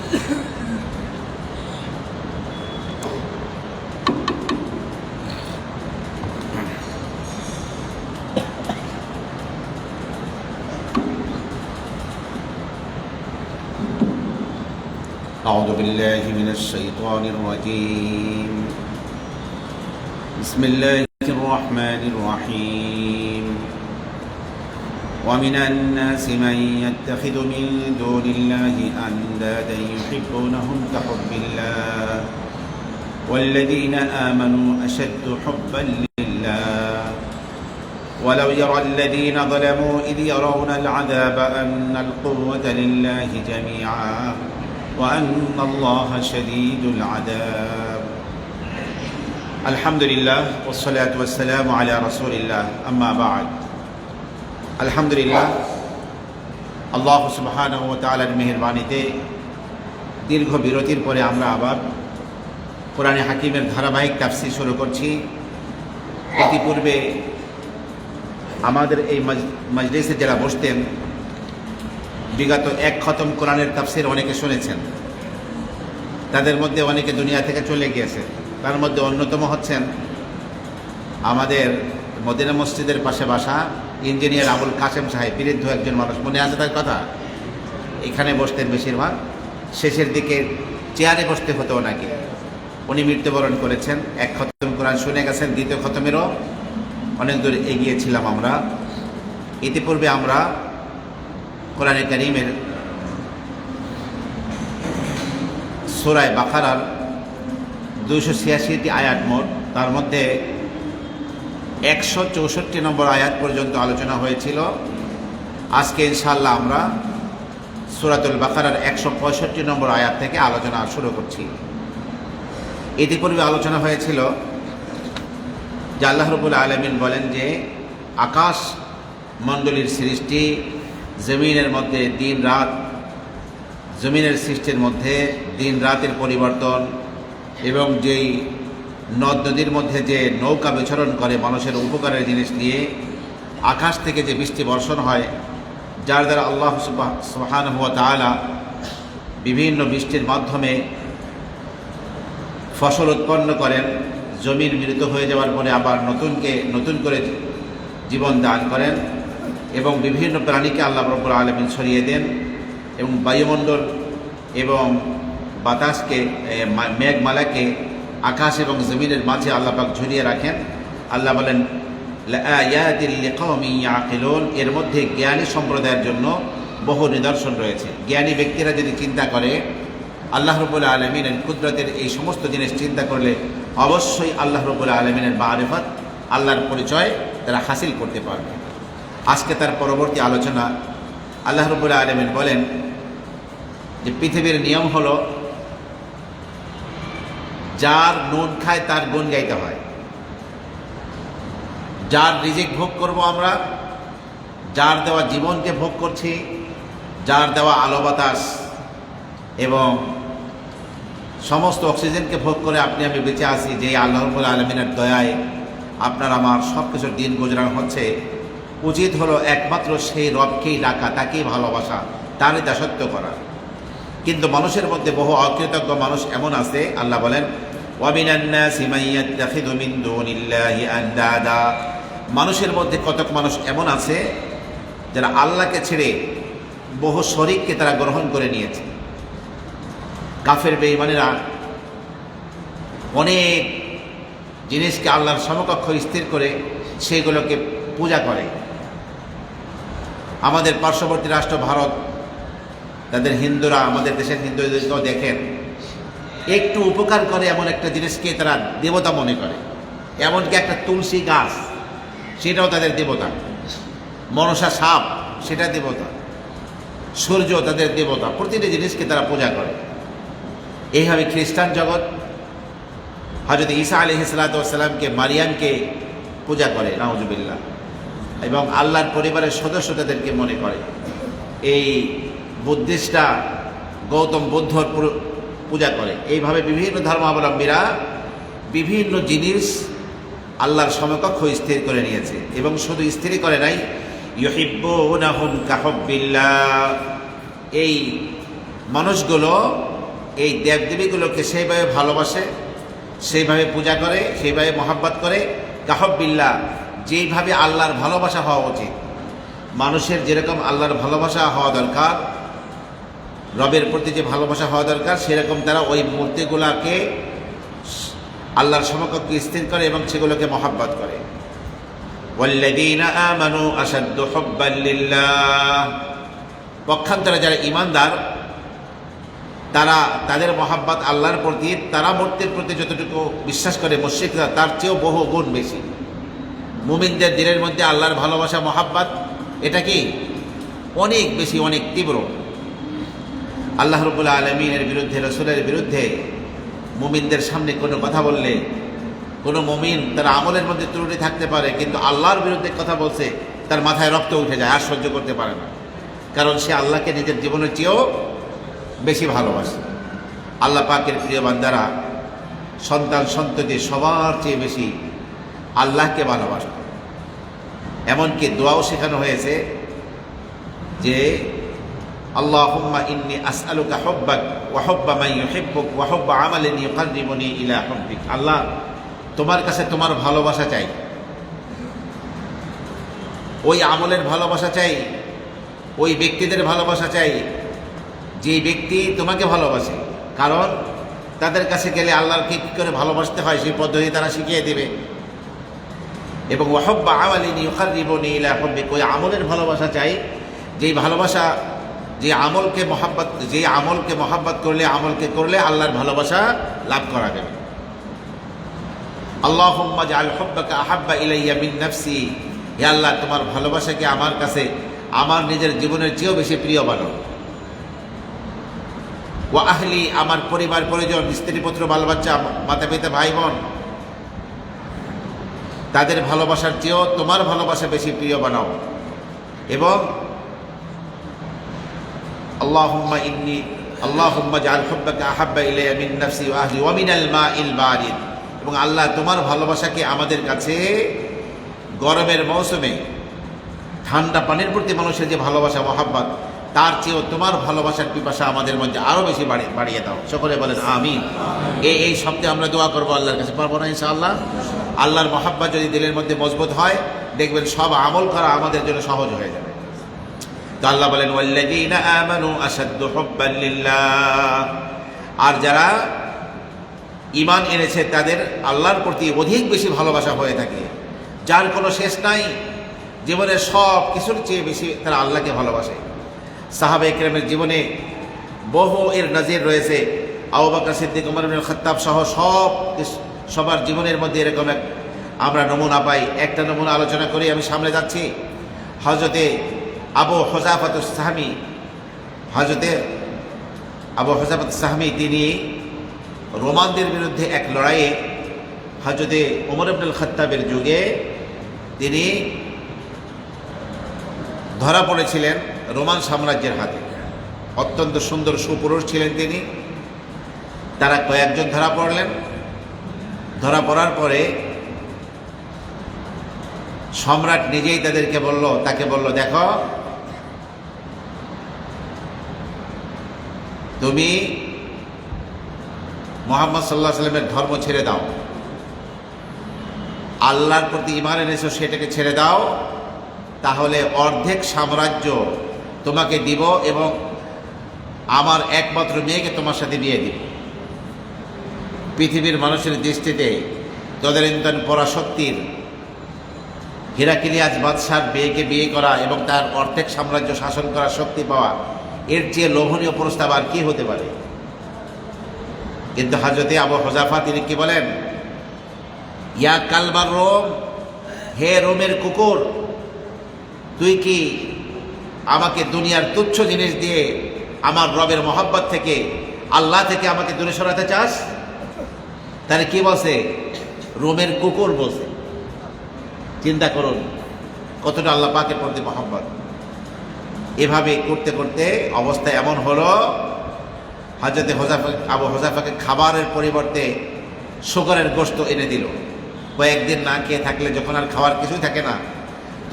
أعوذ بالله من الشيطان الرجيم بسم الله الرحمن الرحيم ومن الناس من يتخذ من دون الله أندادا يحبونهم كحب الله والذين آمنوا أشد حبا لله ولو يرى الذين ظلموا إذ يرون العذاب أن القوة لله جميعا وأن الله شديد العذاب الحمد لله والصلاة والسلام على رسول الله أما بعد الحمد لله আল্লাহ সুবহানাহু ওয়া তাআলার মেহেরবানিতে দীর্ঘ বিরতির পরে আমরা আবার কোরআনে হাকিমের ধারাবাহিক তাফসীর শুরু করছি। ইতিপূর্বে আমাদের এই মজলিসে যারা বসতেন বিগত এক খতম কোরআনের তাফসীর অনেকে শুনেছেন, তাদের মধ্যে অনেকে দুনিয়া থেকে চলে গিয়েছে। তার মধ্যে অন্যতম হচ্ছেন আমাদের মদিনা মসজিদের পাশে বাসা ইঞ্জিনিয়ার আবুল কাসেম সাহেব, বৃদ্ধ একজন মানুষ, মনে আছে তার কথা? এখানে বসতেন বেশিরভাগ, শেষের দিকে চেয়ারে বসতে হতো ওনাকে। উনি মৃত্যুবরণ করেছেন। এক খতম কোরআন শুনে গেছেন, দ্বিতীয় খতমেরও অনেক দূর এগিয়েছিলাম আমরা। ইতিপূর্বে আমরা কোরআনে কারীমের সূরা বাকারার 286টি আয়াত মোট, তার মধ্যে 164 নম্বর আয়াত পর্যন্ত আলোচনা হয়েছিল। আজকে ইনশাআল্লাহ আমরা সূরাতুল বাকারার 165 নম্বর আয়াত থেকে আলোচনা শুরু করছি। ইতিপূর্বে আলোচনা হয়েছিল যে আল্লাহ রাব্বুল আলামিন বলেন যে আকাশ মণ্ডলীর সৃষ্টি, জমিনের মধ্যে দিন রাত, জমিনের সৃষ্টির মধ্যে দিন রাতের পরিবর্তন, এবং যেই নদ নদীর মধ্যে যে নৌকা বিচরণ করে মানুষের উপকারের জিনিস নিয়ে, আকাশ থেকে যে বৃষ্টি বর্ষণ হয়, যার দ্বারা আল্লাহ সুবহানাহু ওয়া তাআলা বিভিন্ন বৃষ্টির মাধ্যমে ফসল উৎপন্ন করেন, জমির মৃত হয়ে যাওয়ার পরে আবার নতুন করে জীবন দান করেন, এবং বিভিন্ন প্রাণীকে আল্লাহ রাব্বুল আলামিন ছড়িয়ে দেন, এবং বায়ুমণ্ডল এবং বাতাসকে, মেঘমালাকে আকাশ এবং জমিনের মাঝে আল্লাহ পাক ঝুলিয়ে রাখেন। আল্লাহ বলেন লাআয়াতিল লিকাওমিন ইয়াকিলুন, এর মধ্যে জ্ঞানী সম্প্রদায়ের জন্য বহু নিদর্শন রয়েছে। জ্ঞানী ব্যক্তিরা যদি চিন্তা করে আল্লাহ রাব্বুল আলামিনের কুদরতের এই সমস্ত জিনিস চিন্তা করলে অবশ্যই আল্লাহ রাব্বুল আলামিনের মারিফত, আল্লাহর পরিচয় তারা হাসিল করতে পারবে। আজকে তার পরবর্তী আলোচনা আল্লাহ রাব্বুল আলামিন বলেন যে পৃথিবীর নিয়ম হলো যার নুন খায় তার গুণ গাইতে হয়। যার রিজিক ভোগ করব আমরা, যার দেওয়া জীবনকে ভোগ করছি, যার দেওয়া আলো বাতাস এবং সমস্ত অক্সিজেনকে ভোগ করে আপনি আমি বেঁচে আছি, যে আল্লাহ রাব্বুল আলামিনের দয়ায় আপনার আমার সব কিছুর দিন গুজরানো হচ্ছে, উচিত হলো একমাত্র সেই রবকেই ডাকা, তাকেই ভালোবাসা, তারই দাসত্ব করা। কিন্তু মানুষের মধ্যে বহু অকৃতজ্ঞ মানুষ এমন আছে, আল্লাহ বলেন ওয়ামিনান নাসি মান ইয়াত্তাখিযু মিন দুনিল্লাহি আনদাদা, মানুষের মধ্যে কতক মানুষ এমন আছে যারা আল্লাহকে ছেড়ে বহু শরীককে তারা গ্রহণ করে নিয়েছে। কাফের বেঈমানেরা অনেক জিনিসকে আল্লাহর সমকক্ষ স্থির করে সেগুলোকে পূজা করে। আমাদের পার্শ্ববর্তী রাষ্ট্র ভারত, তাদের হিন্দুরা, আমাদের দেশের হিন্দুদেরকেও দেখেন, একটু উপকার করে এমন একটা জিনিসকে তারা দেবতা মনে করে। এমনকি একটা তুলসী গাছ, সেটাও তাদের দেবতা। মনসা সাপ, সেটা দেবতা। সূর্য তাদের দেবতা। প্রতিটি জিনিসকে তারা পূজা করে। এইভাবে খ্রিস্টান জগৎ হযরত ঈসা আলাইহিস সালাতু ওয়াস সালামকে, মারিয়ামকে পূজা করে, নাউজুবিল্লাহ, এবং আল্লাহর পরিবারের সদস্য তাদেরকে মনে করে। এই বুদ্ধিস্টরা গৌতম বুদ্ধর পূজা করে। এইভাবে বিভিন্ন ধর্মাবলম্বীরা বিভিন্ন জিনিস আল্লাহর সমকক্ষ স্থির করে নিয়েছে, এবং শুধু স্থির করে নাই, ইউহিব্বুনাহুম কাহুব্বিল্লাহ, এই মানুষগুলো এই দেবদেবীগুলোকে সেইভাবে ভালোবাসে, সেইভাবে পূজা করে, সেইভাবে মহাব্বত করে, কাহব্বিল্লাহ, যেইভাবে আল্লাহর ভালোবাসা হওয়া উচিত। মানুষের যেরকম আল্লাহর ভালোবাসা হওয়া দরকার, রবের প্রতি যে ভালোবাসা হওয়া দরকার, সেরকম তারা ওই মূর্তিগুলাকে আল্লাহর সমকক্ষে স্থির করে এবং সেগুলোকে মহাব্বত করে। ওয়াল্লাযীনা আমানু আশাদ্দু হুব্বান লিল্লাহ, পক্ষান্তরে যারা ঈমানদার তারা তাদের মহাব্বত আল্লাহর প্রতি, তারা মূর্তির প্রতি যতটুকু বিশ্বাস করে মুশরিকরা, তার চেয়েও বহু গুণ বেশি। মুমিনদের দিলের মধ্যে আল্লাহর ভালোবাসা মহাব্বত এটা কি অনেক বেশি, অনেক তীব্র। আল্লাহ রাব্বুল আলামিনের বিরুদ্ধে, রাসূলের বিরুদ্ধে মুমিনদের সামনে কোনো কথা বললে, কোনো মুমিন তার আমলের মধ্যে ত্রুটি থাকতে পারে, কিন্তু আল্লাহর বিরুদ্ধে কথা বলছে, তার মাথায় রক্ত উঠে যায়, আর সহ্য করতে পারে না। কারণ সে আল্লাহকে নিজের জীবনের চেয়েও বেশি ভালোবাসে। আল্লাহ পাকের প্রিয় বান্দারা সন্তান সন্ততি সবার চেয়ে বেশি আল্লাহকে ভালোবাসে। এমনকি দোয়াও শেখানো হয়েছে যে আল্লাহুম্মা ইন্নী আসআলুকা হুব্বাক ওয়া হুব্বা মান ইউহিব্বুক ওয়া হুব্বা আমালিন ইউকাররিবুনি ইলা হুব্বিক। আল্লাহ, তোমার কাছে তোমার ভালোবাসা চাই, ওই আমলের ভালোবাসা চাই, ওই ব্যক্তিদের ভালোবাসা চাই যে ব্যক্তি তোমাকে ভালোবাসে। কারণ তাদের কাছে গেলে আল্লাহকে কী করে ভালোবাসতে হয় সেই পদ্ধতি তারা শিখিয়ে দেবে। এবং ওয়া হুব্বা আমালিন ইউকাররিবুনি ইলা হুব্বিক, ওই আমলের ভালোবাসা চাই, যেই ভালোবাসা, যে আমলকে মহাব্বত করলে আল্লাহর ভালোবাসা লাভ করা যাবে। আল্লাহুম্মা জাআল হুব্বাকা আহাব্বা ইলাইয়া মিন নাফসি, হে আল্লাহ, তোমার ভালোবাসাকে আমার কাছে আমার নিজের জীবনের চেয়েও বেশি প্রিয় বানাও। ওয়া আহলি, আমার পরিবার পরিজন, স্ত্রী পুত্র বাল বাচ্চা, মাতা পিতা ভাই বোন, তাদের ভালোবাসার চেয়েও তোমার ভালোবাসা বেশি প্রিয় বানাও। এবং আল্লাহুম্মা জাআল হুব্বাকা আহাব্বা ইলাইয়া মিন নাফসি ওয়া আহলি ওয়া মিনাল মাইল বারিদ, এবং আল্লাহ, তোমার ভালোবাসাকে আমাদের কাছে গরমের মৌসুমে ঠান্ডা পানির প্রতি মানুষের যে ভালোবাসা মহাব্বত, তার চেয়েও তোমার ভালোবাসার পিপাসা আমাদের মধ্যে আরও বেশি বাড়িয়ে দাও। সকলে বলেন আমিন। এই শব্দে আমরা দোয়া করবো আল্লাহর কাছে, পারবো না ইনশাআল্লাহ? আল্লাহর মহাব্বত যদি দিলের মধ্যে মজবুত হয়, দেখবেন সব আমল করা আমাদের জন্য সহজ হয়ে যাবে। তো আল্লাহ বলেন ওয়াল্লাযীনা আমানু আশাদ্দু হুব্বান লিল্লাহ, আর যারা ঈমান এনেছে তাদের আল্লাহর প্রতি অধিক বেশি ভালোবাসা হয়ে থাকে, যার কোনো শেষ নাই, জীবনের সব কিছুর চেয়ে বেশি তারা আল্লাহকে ভালোবাসে। সাহাবা ইকরামের জীবনে বহু এর নজির রয়েছে। আবু বকর সিদ্দিক, ওমর ইবনে খাত্তাব সহ সবার জীবনের মধ্যে এরকম আমরা নমুনা পাই। একটা নমুনা আলোচনা করি, আমি সামনে যাচ্ছি। হযরতে আবু হুযাফাতুস সাহমী, তিনি রোমানদের বিরুদ্ধে এক লড়াইয়ে হযরতে ওমর ইবনুল খাত্তাবের যুগে তিনি ধরা পড়েছিলেন রোমান সাম্রাজ্যের হাতে। অত্যন্ত সুন্দর সুপুরুষ ছিলেন তিনি। তারা কয়েকজন ধরা পড়লেন। ধরা পড়ার পরে সম্রাট নিজেই তাকে বলল, দেখো, তুমি মুহাম্মদ সাল্লাল্লাহু আলাইহি ওয়াসাল্লামের ধর্ম ছেড়ে দাও, আল্লাহর প্রতি ঈমান এনেছো সেটাকে ছেড়ে দাও, তাহলে অর্ধেক সাম্রাজ্য তোমাকে দিব এবং আমার একমাত্র মেয়েকে তোমার সাথে বিয়ে দিব। পৃথিবীর মানুষের দৃষ্টিতে তদানীন্তন পরাশক্তির হিরাক্লিয়াস বাদশার মেয়েকে বিয়ে করা এবং তার অর্ধেক সাম্রাজ্য শাসন করার শক্তি পাওয়া, এর চেয়ে লোভনীয় প্রস্তাব আর কি হতে পারে? কিন্তু হযরতে আবু হুযাফা তিনি কি বলেন? ইয়া কালবার রোম, হে রোমের কুকুর, তুই কি আমাকে দুনিয়ার তুচ্ছ জিনিস দিয়ে আমার রবের মহব্বত থেকে, আল্লাহ থেকে আমাকে দূরে সরাতে চাস? তাহলে কি বলছে? রোমের কুকুর বলছে। চিন্তা করুন কতটা আল্লাহ পাকের প্রতি মহব্বত। এভাবে করতে করতে অবস্থা এমন হলো, হযরতে আবু হুযাফাকে খাবারের পরিবর্তে শুকরের গোশত এনে দিল। কয়েকদিন না খেয়ে থাকলে যখন আর খাওয়ার কিছুই থাকে না,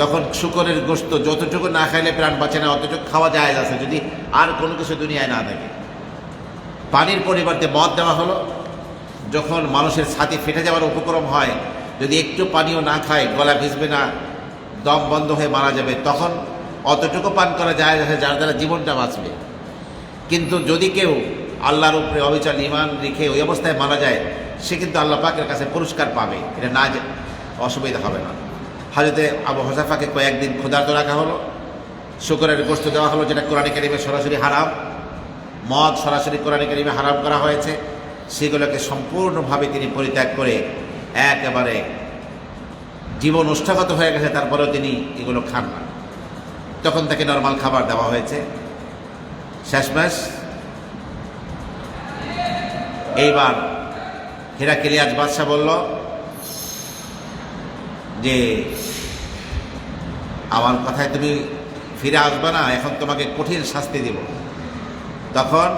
তখন শুকরের গোশত যতটুকু না খাইলে প্রাণ বাঁচে না, অতটুকু খাওয়া যায় আছে, যদি আর কোনো কিছু দুনিয়ায় না থাকে। পানির পরিবর্তে মদ দেওয়া হলো। যখন মানুষের ছাতি ফেটে যাওয়ার উপক্রম হয়, যদি একটু পানিও না খায়, গলা ভিজবে না, দম বন্ধ হয়ে মারা যাবে, তখন অতটুকু পান করা যায় যার দ্বারা জীবনটা বাঁচবে। কিন্তু যদি কেউ আল্লাহর উপরে অবিচল ঈমান রেখে ওই অবস্থায় মারা যায়, সে কিন্তু আল্লাহ পাকের কাছে পুরস্কার পাবে, এটা না অসুবিধা হবে না। হযরতে আবু হুযায়ফাকে কয়েকদিন ক্ষুধার্ত রাখা হলো, শুকরের গোশত দেওয়া হলো, যেটা কোরআনে কারিমে সরাসরি হারাম। মদ সরাসরি কোরআনে কারিমে হারাম করা হয়েছে। সেগুলোকে সম্পূর্ণভাবে তিনি পরিত্যাগ করে একেবারে জীবন উষ্ঠাগত হয়ে গেছে, তারপরেও তিনি এগুলো খান না। তখন তাকে নর্মাল খাবার দেওয়া হয়েছে। শেষমেশ এইবার হিরাক্লিয়াস বাদশাহ বলল যে আমার কথায় তুমি ফিরে আসবে না, এখন তোমাকে কঠিন শাস্তি দিব। তখন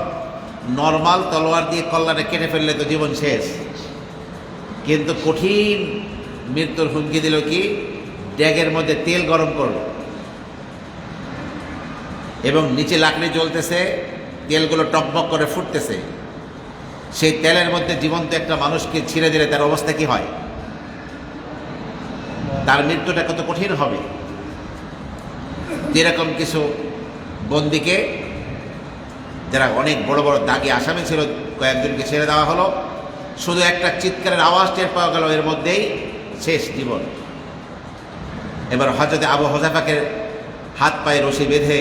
নর্মাল তলোয়ার দিয়ে কল্লাটা কেটে ফেললে তো জীবন শেষ, কিন্তু কঠিন মৃত্যুর হুমকি দিল কি, ড্যাগের মধ্যে তেল গরম করলো এবং নিচে লাকড়ি জ্বলতেছে, তেলগুলো টকবক করে ফুটতেছে। সেই তেলের মধ্যে জীবন্ত একটা মানুষকে ছিঁড়ে দিলে তার অবস্থা কি হয়, তার মৃত্যুটা কত কঠিন হবে। এরকম কিছু বন্দীকে, যারা অনেক বড় বড় দাগি আসামি ছিল, কয়েকজনকে ছেড়ে দেওয়া হলো। শুধু একটা চিৎকারের আওয়াজ টের পাওয়া গেল, এর মধ্যেই শেষ জীবন। এবার হযরতে আবু হুযায়ফাকে হাত পায়ে রশি বেঁধে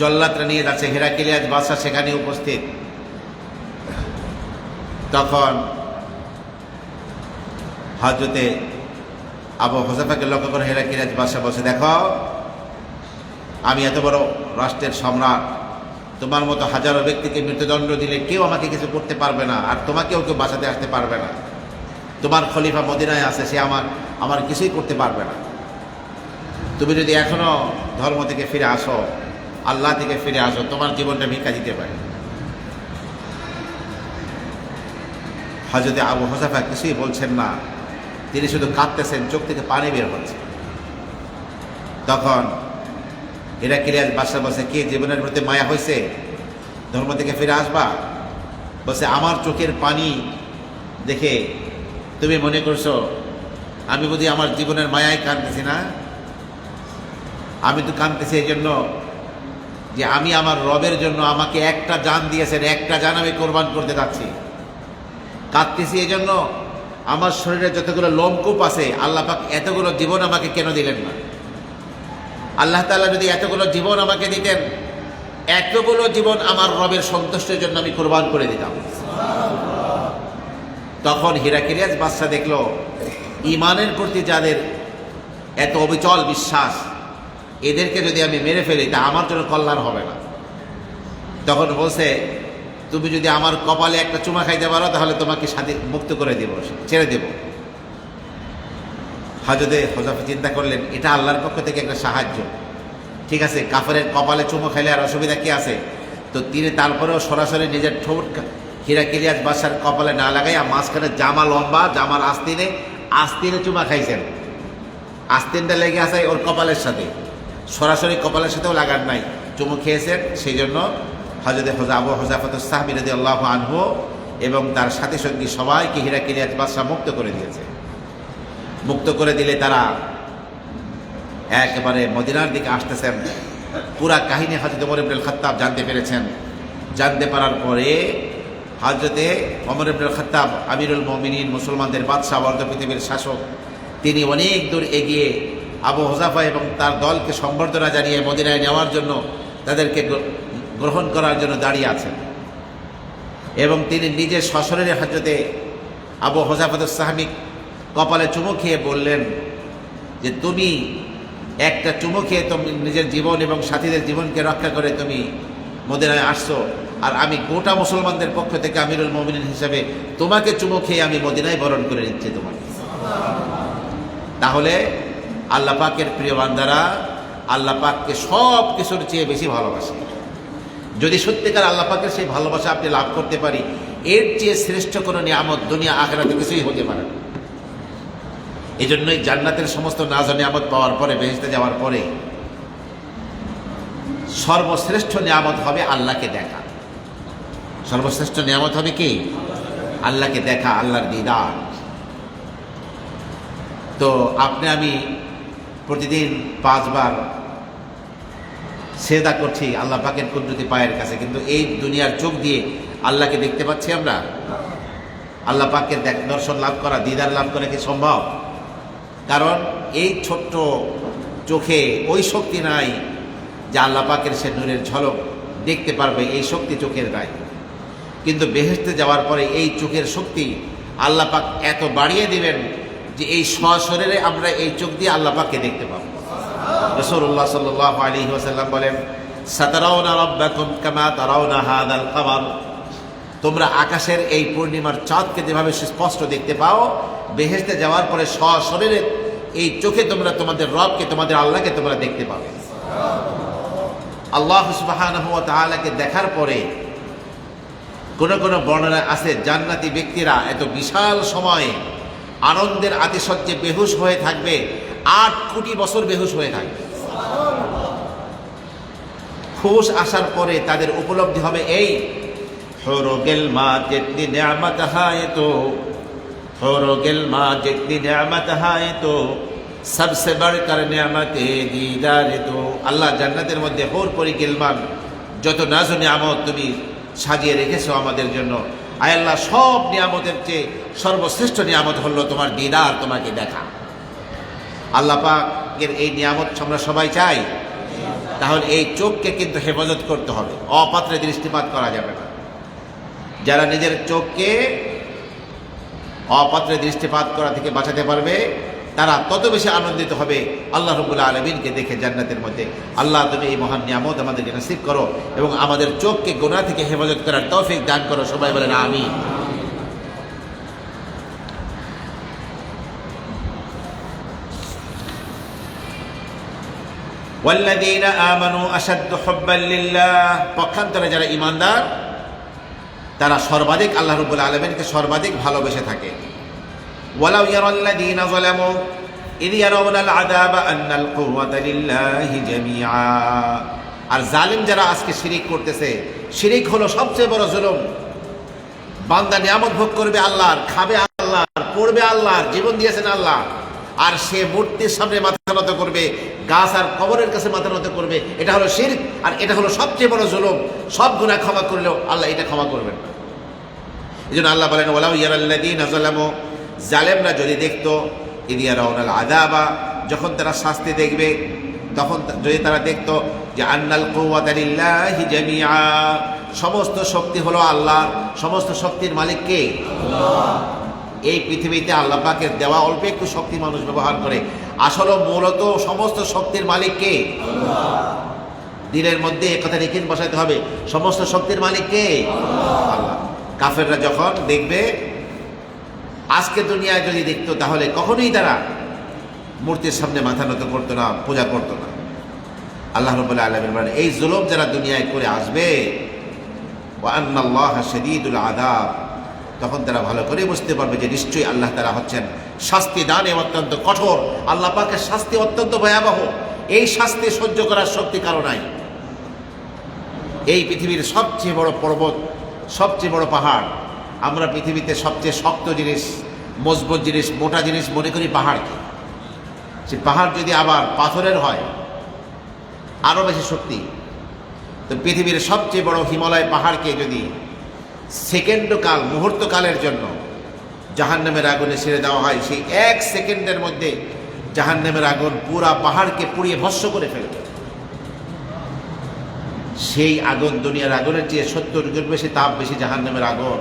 জল্লাদরা নিয়ে যাচ্ছে, হিরাক্লিয়াস বাদশা সেখানে উপস্থিত। তখন হযরতে আবু হুযায়ফাকে লক্ষ্য করে হিরাক্লিয়াস বাদশা বলছে, দেখো আমি এত বড় রাষ্ট্রের সম্রাট, তোমার মতো হাজারো ব্যক্তিকে মৃত্যুদণ্ড দিলে কেউ আমাকে কিছু করতে পারবে না, আর তোমাকেও কেউ বাঁচাতে আসতে পারবে না। তোমার খলিফা মদিনায় আছে, সে আমার কিছুই করতে পারবে না। তুমি যদি এখনো ধর্ম থেকে ফিরে আসো, আল্লাহ থেকে ফিরে আসো, তোমার জীবনটা ভিক্ষা দিতে পারে। হযরতে আবু হুযায়ফা কিছুই বলছেন না, তিনি শুধু কাঁদতেছেন, চোখ থেকে পানি বের হচ্ছে। তখন হিরাক্লিয়াস বাদশা বলছে, কে জীবনের প্রতি মায়া হয়েছে, ধর্ম থেকে ফিরে আসবা? বলছে, আমার চোখের পানি দেখে তুমি মনে করছো আমি বুঝি আমার জীবনের মায়ায় কাঁদতেছি? না, আমি তো কাঁদতেছি এই জন্য যে আমি আমার রবের জন্য আমাকে একটা জান দিয়েছেন, একটা জান আমি কোরবান করতে যাচ্ছি। কাঁদতেছি এই জন্য আমার শরীরে যতগুলো লোমকূপ আছে, আল্লাহ পাক এতগুলো জীবন আমাকে কেন দিলেন না? আল্লাহ তাআলা যদি এতগুলো জীবন আমাকে দিতেন, এতগুলো জীবন আমার রবের সন্তুষ্টির জন্য আমি কোরবান করে দিতাম। তখন হিরাক্লিয়াস বাদশা দেখল, ঈমানের প্রতি যাদের এত অবিচল বিশ্বাস, এদেরকে যদি আমি মেরে ফেলি তা আমার জন্য কল্যাণ হবে না। তখন বলছে, তুমি যদি আমার কপালে একটা চুমা খাইতে পারো, তাহলে তোমাকে মুক্ত করে দেব, ছেড়ে দেব। হযরতে হুযায়ফা চিন্তা করলেন, এটা আল্লাহর পক্ষ থেকে একটা সাহায্য। ঠিক আছে, কাফেরের কপালে চুমো খাইলে আর অসুবিধা কি আছে? তো তিনি তারপরেও সরাসরি নিজের ঠোঁট হিরাক্লিয়াস বাদশার কপালে না লাগাইয়া মাঝখানে জামা লম্বা, জামার আস্তিনে চুমা খাইছেন। আস্তিনটা লেগে আছে ওর কপালের সাথে, সরাসরি কপালের সাথেও লাগার নাই, চুমু খেয়েছেন। সেই জন্য হযরতে আবু হুযায়ফাতুস সাহবী রাদিয়াল্লাহু আনহু এবং তার সাথী সঙ্গী সবাইকে হিরাক্লিয়াস বাদশা মুক্ত করে দিয়েছে। মুক্ত করে দিলে তারা একেবারে মদিনার দিকে আসতেছেন। পুরা কাহিনী হযরত ওমর ইবনুল খাত্তাব জানতে পেরেছেন। জানতে পারার পরে হযরতে ওমর ইবনুল খাত্তাব আমিরুল মুমিনিন, মুসলমানদের বাদশাহ, অর্ধ পৃথিবীর শাসক, তিনি অনেক দূর এগিয়ে আবু হুযায়ফা এবং তার দলকে সম্বর্ধনা জানিয়ে মদিনায় নেওয়ার জন্য, তাদেরকে গ্রহণ করার জন্য দাঁড়িয়ে আছেন। এবং তিনি নিজে সশরীরে হযরতে আবু হুযায়ফাতুস সাহবী কপালে চুমু খেয়ে বললেন যে, তুমি একটা চুমু খেয়ে তুমি নিজের জীবন এবং সাথীদের জীবনকে রক্ষা করে তুমি মদিনায় আসছো, আর আমি গোটা মুসলমানদের পক্ষ থেকে আমিরুল মুমিনিন হিসেবে তোমাকে চুমু খেয়ে আমি মদিনায় বরণ করে নিচ্ছি তোমাকে। তাহলে আল্লাহ পাকের প্রিয় বান্দারা আল্লাহ পাককে সব কিছুর চেয়ে বেশি ভালোবাসে। যদি সত্যিকার আল্লাহ পাকের সেই ভালোবাসা আপনি লাভ করতে পারি, এর চেয়ে শ্রেষ্ঠ কোনো নিয়ামত দুনিয়া আখিরাতে কিছুই হতে পারে না। এই জন্যই জান্নাতের সমস্ত নাজ ও নিয়ামত পাওয়ার পরে, বেহেশতে যাওয়ার পরে সর্বশ্রেষ্ঠ নিয়ামত হবে আল্লাহকে দেখা। সর্বশ্রেষ্ঠ নিয়ামত হবে কি? আল্লাহকে দেখা, আল্লাহর দিদার। তো আপনি আমি প্রতিদিন 5 বার সেজদা করছি আল্লাহ পাকের কুদরতি পায়ের কাছে, কিন্তু এই দুনিয়ার চোখ দিয়ে আল্লাহকে দেখতে পাচ্ছি আমরা? আল্লাহ পাকের দর্শন লাভ করা, দিদার লাভ করা কি সম্ভব? কারণ এই ছোট্ট চোখে ওই শক্তি নাই যে আল্লাহ পাকের সে নূরের ঝলক দেখতে পারবে, এই শক্তি চোখের নাই। কিন্তু বেহেশতে যাওয়ার পরে এই চোখের শক্তি আল্লাহ পাক এত বাড়িয়ে দিবেন যে এই সশরীরে আমরা এই চোখ দিয়ে আল্লাহ পাককে দেখতে পাবো। রাসূলুল্লাহ সাল্লাল্লাহু আলাইহি ওয়াসাল্লাম বলেন, সাতারাউনা রাব্বাকুম কামা তারাউনা হাযাল কামার, তোমরা আকাশের এই পূর্ণিমার চাঁদকে যেভাবে স্পষ্ট দেখতে পাও, বেহেশতে যাওয়ার পরে সশরীরে এই চোখে তোমরা তোমাদের রবকে, তোমাদের আল্লাহকে তোমরা দেখতে পাবে। আল্লাহ সুবহানাহু ওয়া তাআলাকে দেখার পরে কোন কোন বর্ণনা আছে জান্নাতি ব্যক্তিরা এত বিশাল সময়ে আনন্দের আতিশয্যে বেহুশ হয়ে থাকবে, 8 কোটি বছর বেহুশ হয়ে থাকবে। হুশ আসার পরে তাদের উপলব্ধি হবে এই হরগেল মা জিতনি নিয়ামত হায় তো, হরগেল মা জিতনি নিয়ামত হায় তো সবসে বড়কর নিয়ামতে দিদারে তো। আল্লাহ জান্নাতের মধ্যে হোর পরি গিলমান যত নাজ নিয়ামত তুমি সাজিয়ে রেখেছো আমাদের জন্য, আয় আল্লাহ সব নিয়ামতের চেয়ে সর্বশ্রেষ্ঠ নিয়ামত হলো তোমার দিদার, তোমাকে দেখা। আল্লাহ পাকের এই নিয়ামত আমরা সবাই চাই। তাহলে এই চোখকে কিন্তু হেফাজত করতে হবে, অপাত্রে দৃষ্টিপাত করা যাবে না। যারা নিজের চোখকে অপাত্রে দৃষ্টিপাত করা থেকে বাঁচাতে পারবে তারা তত বেশি আনন্দিত হবে আল্লাহ রাব্বুল আলামিনকে দেখে জান্নাতের মধ্যে। আল্লাহ তুমি এই মহান নিয়ামত আমাদেরকে নসিব করো এবং আমাদের চোখকে গুনাহ থেকে হেফাজত করার তৌফিক দান করো। সবাই বলেন আমিন। ওয়াল্লাযীনা আমানু আশাদ্দু হুব্বান লিল্লাহ, পক্ষান্তরে যারা ঈমানদার তারা সর্বাধিক আল্লাহ রাব্বুল আলামিনকে সর্বাধিক ভালোবেসে থাকে। ওয়ালাউ ইয়ারাল্লাযীনা যালামু ইয ইয়ারাউনাল আযাবা আন্নাল কুওয়াতা লিল্লাহি জামিআ। আর জালিম যারা আজকে শিরিক করতেছে, শিরিক হলো সবচেয়ে বড় জুলুম। বান্দা নিয়ামত ভোগ করবে আল্লাহর, খাবে আল্লাহর, পড়বে আল্লাহর, জীবন দিয়েছেন আল্লাহ, আর সে মূর্তির সামনে মাথা নত করবে, গাছ আর কবরের কাছে মাথা নত করবে। এটা হলো শিরক, আর এটা হলো সবচেয়ে বড় জুলুম। সব গুনাহ ক্ষমা করলেও আল্লাহ এটা ক্ষমা করবেন না। এই জন্য আল্লাহ বলেন, ওয়ালাউ ইয়ারাল্লাযীনা যালামু, জালেমরা যদি দেখতো, ইয ইয়ারাউনাল আযাবা, যখন তারা শাস্তি দেখবে, তখন যদি তারা দেখতো যে আন্নাল কুওয়াতা লিল্লাহি জামিআ, সমস্ত শক্তি হলো আল্লাহ, সমস্ত শক্তির মালিক কে? আল্লাহ। এই পৃথিবীতে আল্লাহ পাকের দেওয়া অল্প একটু শক্তি মানুষ ব্যবহার করে, আসলে মূলত সমস্ত শক্তির মালিক কে? আল্লাহ। দিলের মধ্যে একথা রেখে বসাতে হবে, সমস্ত শক্তির মালিক কে? আল্লাহ। কাফেররা যখন দেখবে, আজকে দুনিয়ায় যদি দেখতো, তাহলে কখনোই তারা মূর্তির সামনে মাথা নত করতো না, পূজা করতো না। আল্লাহ রাব্বুল আলামিন বলেন, এই জুলুম যারা দুনিয়ায় করে আসবে, ওয়া আন্নাল্লাহা শাদীদুল আযাব, তখন তারা ভালো করে বুঝতে পারবে যে নিশ্চয়ই আল্লাহ তাআলা হচ্ছেন শাস্তি দানে অত্যন্ত কঠোর। আল্লাহ পাকের শাস্তি অত্যন্ত ভয়াবহ। এই শাস্তি সহ্য করার শক্তি কারো নাই। এই পৃথিবীর সবচেয়ে বড় পর্বত, সবচেয়ে বড় পাহাড়, আমরা পৃথিবীতে সবচেয়ে শক্ত জিনিস, মজবুত জিনিস, মোটা জিনিস মনে করি পাহাড়কে। সে পাহাড় যদি আবার পাথরের হয়, আরও বেশি শক্তি। তো পৃথিবীর সবচেয়ে বড় হিমালয় পাহাড়কে যদি সেকেন্ডকাল, মুহূর্তকালের জন্য জাহান্নামের আগুনে ছেড়ে দেওয়া হয়, সেই 1 সেকেন্ডের মধ্যে জাহান্নামের আগুন পুরা পাহাড়কে পুড়িয়ে ভস্ম করে ফেলবে। সেই আগুন দুনিয়ার আগুনের চেয়ে 70 গুণ বেশি তাপ বেশি জাহান্নামের আগুন।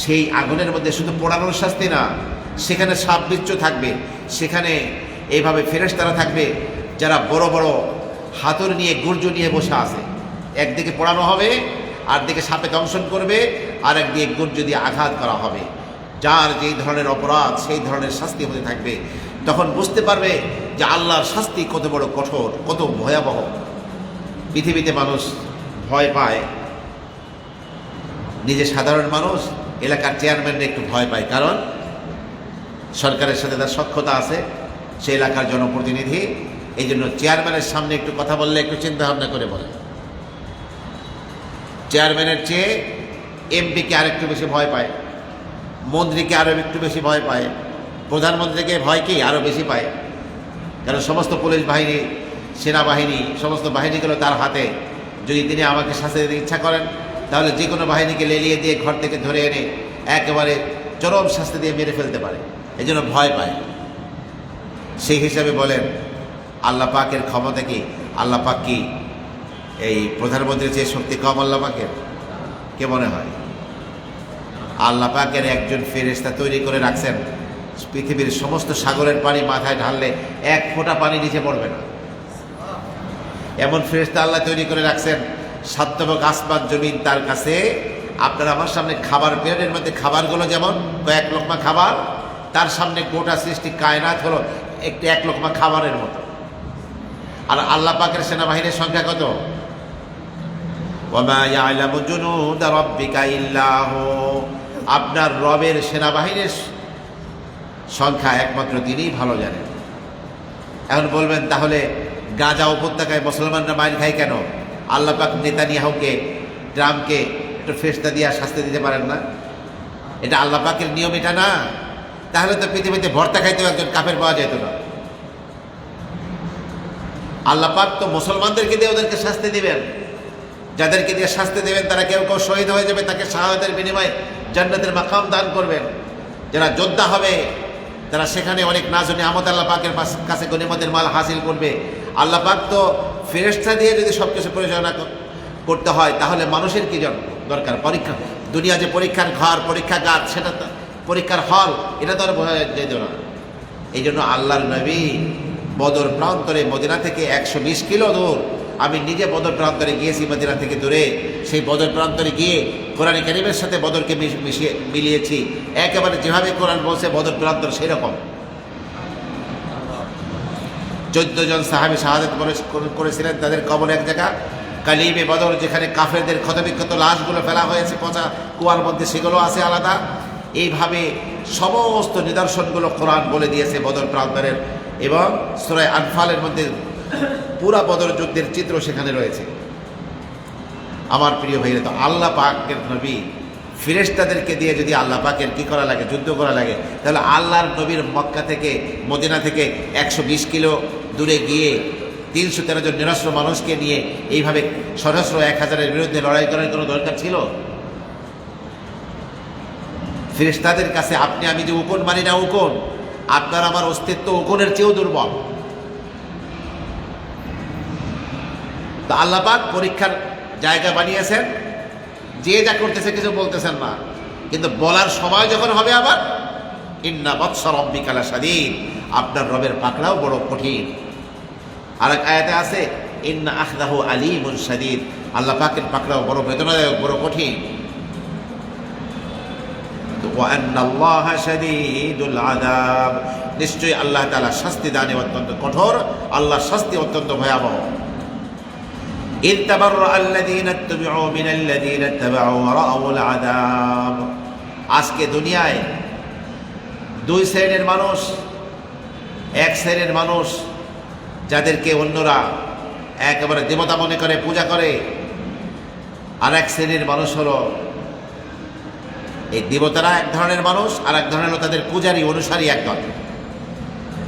সেই আগুনের মধ্যে শুধু পোড়ানোর শাস্তি না, সেখানে সাপ বিচ্ছু থাকবে, সেখানে এইভাবে ফেরেশতারা থাকবে যারা বড় বড় হাতুড়ি নিয়ে, গুর্জ নিয়ে বসে আছে। একদিকে পোড়ানো হবে, আর দিকে সাপে দংশন করবে, আর একদিকে গুর্জ দিয়ে আঘাত করা হবে। যার যেই ধরনের অপরাধ সেই ধরনের শাস্তি হতে থাকবে। তখন বুঝতে পারবে যে আল্লাহর শাস্তি কত বড় কঠোর, কত ভয়াবহ। পৃথিবীতে মানুষ ভয় পায়, নিজে সাধারণ মানুষ, এলাকার চেয়ারম্যানরা একটু ভয় পায়, কারণ সরকারের সাথে তার সখ্যতা আছে, সে এলাকার জনপ্রতিনিধি। এই জন্য চেয়ারম্যানের সামনে একটু কথা বললে একটু চিন্তা ভাবনা করে বলে। চেয়ারম্যানের চেয়ে এমপিকে আরেকটু বেশি ভয় পায়, মন্ত্রীকে আরও একটু বেশি ভয় পায়, প্রধানমন্ত্রীকে ভয় কি আরও বেশি পায়। কারণ সমস্ত পুলিশ বাহিনী, সেনাবাহিনী, সমস্ত বাহিনীগুলো তার হাতে। যদি তিনি আমাকে শাস্তি দিতে ইচ্ছা করেন তাহলে যে কোনো বাহিনীকে লেলিয়ে দিয়ে ঘর থেকে ধরে এনে একেবারে চরম শাস্তি দিয়ে মেরে ফেলতে পারে, এই জন্য ভয় পায়। সেই হিসাবে বলেন আল্লাহ পাকের ক্ষমতা কি? আল্লাহ পাক কি এই প্রধানমন্ত্রীর চেয়ে শক্তি কম আল্লাহ পাকের? কে মনে হয়? আল্লাহ পাকের একজন ফেরেশতা তৈরি করে রাখছেন, পৃথিবীর সমস্ত সাগরের পানি মাথায় ঢাললে এক ফোঁটা পানি নিচে পড়বে না। এমন ফেরেশতা আল্লাহ তৈরি করে রাখছেন, সাতবক আসমান জমিন তার কাছে। আপনার আমার সামনে খাবার প্লেটের মধ্যে খাবারগুলো যেমন কয়েক লোকমা খাবার, তার সামনে গোটা সৃষ্টি কায়নাত হলো এক লোকমা খাবারের মতো। আর আল্লাহ পাকের সেনাবাহিনীর সংখ্যা কত? ওয়ামা ইয়ালামু জুনুদা রাব্বিকা ইল্লা হু। আপনার রবের সেনাবাহিনীর সংখ্যা একমাত্র তিনিই ভালো জানেন। এখন বলবেন তাহলে গাজা উপত্যকায় মুসলমানরা মাইর খায় কেন? আল্লাহ পাক নেতানিয়াহুকে, ট্রাম্পকে একটু ফেরেশতা দিয়ে শাস্তি দিতে পারেন না? এটা আল্লাহ পাকের নিয়ম এটা না? তাহলে তো পৃথিবীতে ভর্তা খাইতেও একজন কাফের পাওয়া যেত না। আল্লাহ পাক তো মুসলমানদেরকে দিয়ে ওদেরকে শাস্তি দিবেন। যাদেরকে দিয়ে শাস্তি দেবেন তারা কেউ কেউ শহীদ হয়ে যাবে, তাকে শাহাদাতের বিনিময়ে জান্নাতের মাকাম দান করবেন। যারা যোদ্ধা হবে তারা সেখানে অনেক নাজ ও নিয়ামত আল্লাহ পাকের কাছে গনিমতের মাল হাসিল করবে। আল্লাহ পাক তো ফেরেশতা দিয়ে যদি সব কিছু পরিচালনা করতে হয় তাহলে মানুষের কি দরকার? পরীক্ষা, দুনিয়া যে পরীক্ষার ঘর, পরীক্ষাগার, সেটা পরীক্ষার হল, এটা তো আর বোঝা যেত না। এই জন্য আল্লাহর নবী বদর প্রান্তরে, মদিনা থেকে 120 কিলো দূর, আমি নিজে বদর প্রান্তরে গিয়েছি, মদিনা থেকে দূরে। সেই বদর প্রান্তরে গিয়ে কোরআন কারীমের সাথে বদরকে মিলিয়েছি। একেবারে যেভাবে কোরআন বলছে বদর প্রান্তর সেরকম। 14 জন সাহাবী শাহাদাত করেছিলেন, তাদের কবর এক জায়গা কালিমে বদর, যেখানে কাফেরদের ক্ষতবিক্ষত লাশগুলো ফেলা হয়েছে পচা কুয়ার মধ্যে, সেগুলো আছে আলাদা। এইভাবে সমস্ত নিদর্শনগুলো কোরআন বলে দিয়েছে বদর প্রান্তরের। এবং সূরা আনফালের মধ্যে পুরা বদর যুদ্ধের চিত্র সেখানে রয়েছে। আমার প্রিয় ভাইরা, তো আল্লাহ পাকের নবী ফেরেশতাদেরকে দিয়ে যদি আল্লাহ পাকের কি করা লাগে, যুদ্ধ করা লাগে, তাহলে আল্লাহর নবীর মক্কা থেকে, মদিনা থেকে 120 কিলো দূরে গিয়ে 313 জন নিরস্ত্র মানুষকে নিয়ে এইভাবে সশস্ত্র 1000-এর বিরুদ্ধে লড়াই করার কোনো দরকার ছিল? ফেরেশতাদের কাছে আপনি আমি যে উকুন মানি না, উকুন, আপনার আমার অস্তিত্ব উকুনের চেয়েও দুর্বল। তো আল্লাহ পাক পরীক্ষার জায়গা বানিয়েছেন, যে যা করতেছে কিছু বলতেছেন না, কিন্তু বলার সময় যখন হবে আবার ইন্না বাতশা রাব্বিকা লাশাদীদ, আপনার রবের পাকড়াও বড় কঠিন। আর এক আয়াতে আছে ইন্না আখযাহু আলীমুন শাদীদ, আল্লাহ পাকের পাকড়াও বড় বেদনাদায়ক, বড় কঠিন। ওয়া আন্নাল্লাহা শাদীদুল আযাব, নিশ্চয়ই আল্লাহ তাআলা শাস্তি দানে অত্যন্ত কঠোর, আল্লাহর শাস্তি অত্যন্ত ভয়াবহ। إذ تبرأ الذين اتبعوا من الذين اتبعوا ورأوا العذاب। আজকে দুনিয়ায় দুই শ্রেণীর মানুষ, এক শ্রেণীর মানুষ যাদেরকে অন্যরা একেবারে দেবতা মনে করে, পূজা করে, আর এক শ্রেণীর মানুষ হলো এই দেবতারা এক ধরনের মানুষ, আর এক ধরনের হলো তাদের পূজারী অনুসারী একদল।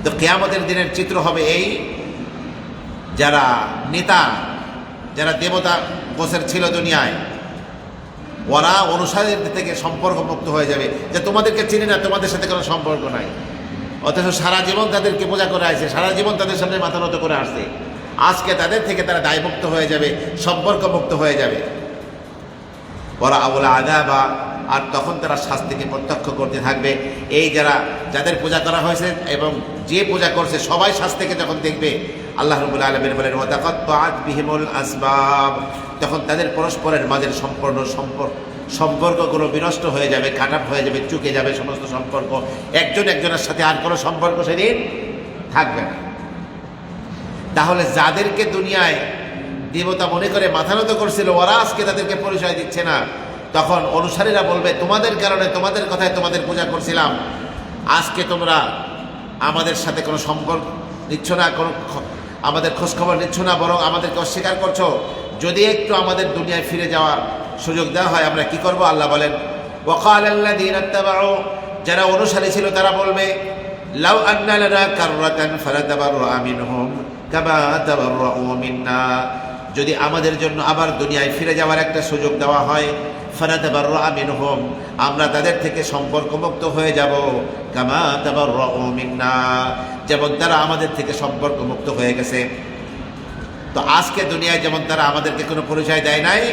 তো কিয়ামতের দিনের চিত্র হবে এই, যারা নেতা, যারা দেবতা গোছের ছিল দুনিয়ায়, ওরা অনুসারীদের থেকে সম্পর্ক মুক্ত হয়ে যাবে, যে তোমাদেরকে চিনি না, তোমাদের সাথে কোনো সম্পর্ক নাই। অথচ সারা জীবন তাদেরকে পূজা করে আসছে, সারা জীবন তাদের সামনে মাথা নত করে আসছে। আজকে তাদের থেকে তারা দায়মুক্ত হয়ে যাবে, সম্পর্ক মুক্ত হয়ে যাবে। ওরা আউল আযাবা, আর তখন তারা শাস্তিকে প্রত্যক্ষ করতে থাকবে। এই যাদের পূজা করা হয়েছে এবং যে পূজা করছে সবাই শাস্তিকে যখন দেখবে, আল্লাহ রাব্বুল আলামিন বলেন ওয়া তাকাত্তাআত বিহিমুল আসবাব, তখন তাদের পরস্পরের মাঝের সম্পর্কগুলো বিনষ্ট হয়ে যাবে, কাটাপ হয়ে যাবে, চুকে যাবে সমস্ত সম্পর্ক। একজন একজনের সাথে আর কোনো সম্পর্ক সেদিন থাকবে না। তাহলে যাদেরকে দুনিয়ায় দেবতা মনে করে মাথা নত করছিল, ওরা আজকে তাদেরকে পরিচয় দিচ্ছে না। তখন অনুসারীরা বলবে তোমাদের কারণে, তোমাদের কথায় তোমাদের পূজা করছিলাম, আজকে তোমরা আমাদের সাথে কোনো সম্পর্ক নিচ্ছ না, কোনো আমাদের খোঁজখবর নিচ্ছ না, বরং আমাদেরকে অস্বীকার করছো। যদি একটু আমাদের দুনিয়ায় ফিরে যাওয়ার সুযোগ দেওয়া হয়, আমরা কি করব? আল্লাহ বলেন, ওয়াকাল আল্লাযীনা ইত্তাবাউ, যারা অনুসারী ছিল তারা বলবে, লাউ আন্না লানা কাররাতান ফানাতাবাররা মিনহুম কামা তাবাররাউ মিন্না, যদি আমাদের জন্য আবার দুনিয়ায় ফিরে যাওয়ার একটা সুযোগ দেওয়া হয়, ফানাতাবাররা মিনহুম, আমরা তাদের থেকে সম্পর্কমুক্ত হয়ে যাব, কামা তাবাররাউ মিন্না, যেমন তারা আমাদের থেকে সম্পর্কমুক্ত হয়ে গেছে। তো আজকে দুনিয়ায় যেমন তারা আমাদেরকে কোনো পরিচয় দেয় নাই,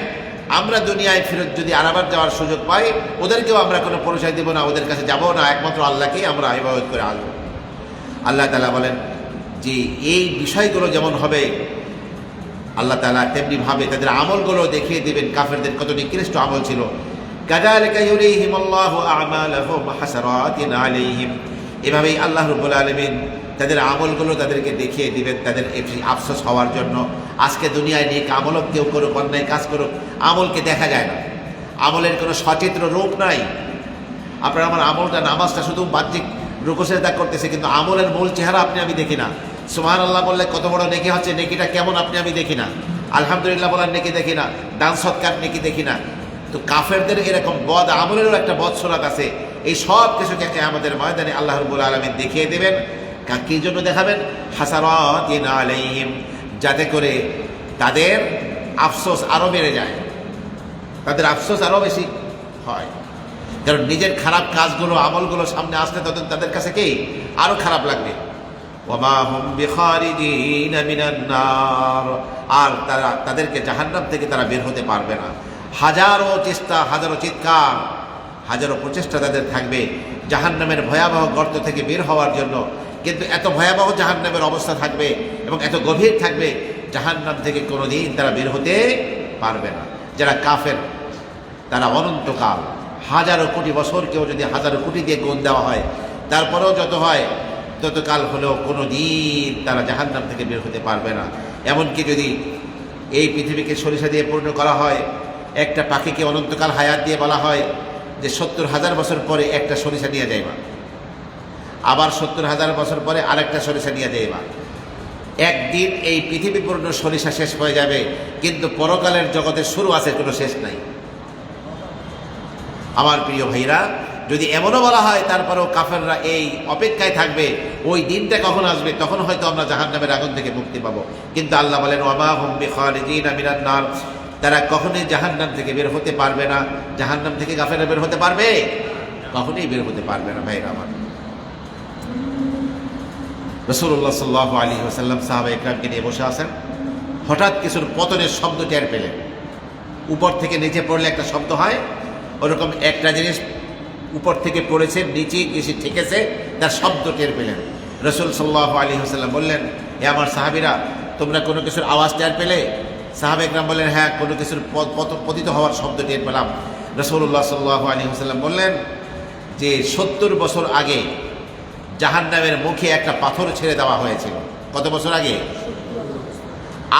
আমরা দুনিয়ায় ফেরত যদি আবার যাওয়ার সুযোগ পাই, ওদেরকেও আমরা কোনো পরিচয় দেব না, ওদের কাছে যাব না, একমাত্র আল্লাহকেই আমরা ইবাদত করে আসবো। আল্লাহ তাআলা বলেন যে এই বিষয়গুলো যেমন হবে, আল্লাহ তাআলা তেমনিভাবে তাদের আমলগুলো দেখিয়ে দেবেন, কাফেরদের কত নিকৃষ্ট আমল ছিল। কাযালিকা ইউরিহিমুল্লাহু আ'মালাহুম হাসারাতিন আলাইহিম, এভাবেই আল্লাহ রাব্বুল আলামিন তাদের আমলগুলো তাদেরকে দেখিয়ে দিবেন, তাদের আফসোস হওয়ার জন্য। আজকে দুনিয়ায় নেক আমলও কেউ করুক, অন্যায় কাজ করুক, আমলকে দেখা যায় না, আমলের কোনো সচিত্র রূপ নাই। আপনার আমার আমলটা, নামাজটা শুধু বাহ্যিক রুকু সিজদা করতেছে, কিন্তু আমলের মূল চেহারা আপনি আমি দেখি না। সুবহানাল্লাহ বললে কত বড় নেকি হচ্ছে, নেকিটা কেমন আপনি আমি দেখি না। আলহামদুলিল্লাহ বলার নেকি দেখি না, দান সৎকার নেকি দেখি না। তো কাফেরদের এরকম বদ আমলেরও একটা বদসুরাত আছে। এই সব কিছুকে কিয়ামতের ময়দানে আল্লাহ রাব্বুল আলামিন দেখিয়ে দেবেন। কি জন্য দেখাবেন? হাসারাতিন আলাইহিম, যাতে করে তাদের আফসোস আরো বেড়ে যায়, তাদের আফসোস আরো বেশি হয়। কারণ নিজের খারাপ কাজগুলো, আমলগুলো সামনে আসলে তখন তাদের কাছে কি আরো খারাপ লাগবে। ওয়ামা হুম বিখারিজিনা মিনান নার, আর তাদেরকে জাহান্নাম থেকে তারা বের হতে পারবে না। হাজারো চেষ্টা, হাজারো চিৎকার, হাজারো প্রচেষ্টা তাদের থাকবে জাহান্নামের ভয়াবহ গর্ত থেকে বের হওয়ার জন্য, কিন্তু এত ভয়াবহ জাহান্নামের অবস্থা থাকবে এবং এত গভীর থাকবে, জাহান্নাম থেকে কোনোদিন তারা বের হতে পারবে না। যারা কাফের তারা অনন্তকাল, হাজারো কোটি বছরকেও যদি হাজারো কোটি দিয়ে গুণ দেওয়া হয়, তারপরেও যত হয় ততকাল হলেও কোনো দিন তারা জাহান্নাম থেকে বের হতে পারবে না। এমনকি যদি এই পৃথিবীকে সরিষা দিয়ে পূর্ণ করা হয়, একটা পাখিকে অনন্তকাল হায়াত দিয়ে বলা হয় যে 70,000 বছর পরে একটা সরিষা নিয়ে যাইবা, আবার 70,000 বছর পরে আরেকটা সরিষা নিয়ে যাইবা। একদিন এই পৃথিবী পূর্ণ সরিষা শেষ হয়ে যাবে, কিন্তু পরকালের জগতের শুরু আছে, কোনো শেষ নাই। আমার প্রিয় ভাইরা, যদি এমনও বলা হয় তারপরেও কাফেররা এই অপেক্ষায় থাকবে ওই দিনটা কখন আসবে, তখন হয়তো আমরা জাহান্নামের আগুন থেকে মুক্তি পাবো। কিন্তু আল্লাহ বলেন, ওয়ামা হুম বিখারিজিনা মিনান নার, তারা কখনোই জাহান্নাম থেকে বের হতে পারবে না। জাহান্নাম থেকে কাফেররা বের হতে পারবে? কখনোই বের হতে পারবে না। ভাইরা আমার, রাসূলুল্লাহ সাল্লাল্লাহু আলাইহি ওয়াসাল্লাম সাহাবা ইকরামকে নিয়ে বসে আছেন, হঠাৎ কিছুর পতনের শব্দ টের পেলেন। উপর থেকে নিচে পড়লে একটা শব্দ হয়, ওরকম একটা জিনিস উপর থেকে পড়েছে, নিচে এসে ঠেকেছে, তার শব্দ টের পেলেন। রাসূল সাল্লাল্লাহু আলাইহি ওয়াসাল্লাম বললেন, হে আমার সাহাবীরা, তোমরা কোনো কিছুর আওয়াজ টের পেলে? সাহাবা ইকরাম বললেন, হ্যাঁ, কোনো কিছুর পতিত হওয়ার শব্দ টের পেলাম। রাসূলুল্লাহ সাল্লাল্লাহু আলাইহি ওয়াসাল্লাম বললেন যে 70 বছর আগে জাহান্নামের মুখে একটা পাথর ছেড়ে দেওয়া হয়েছিল। কত বছর আগে?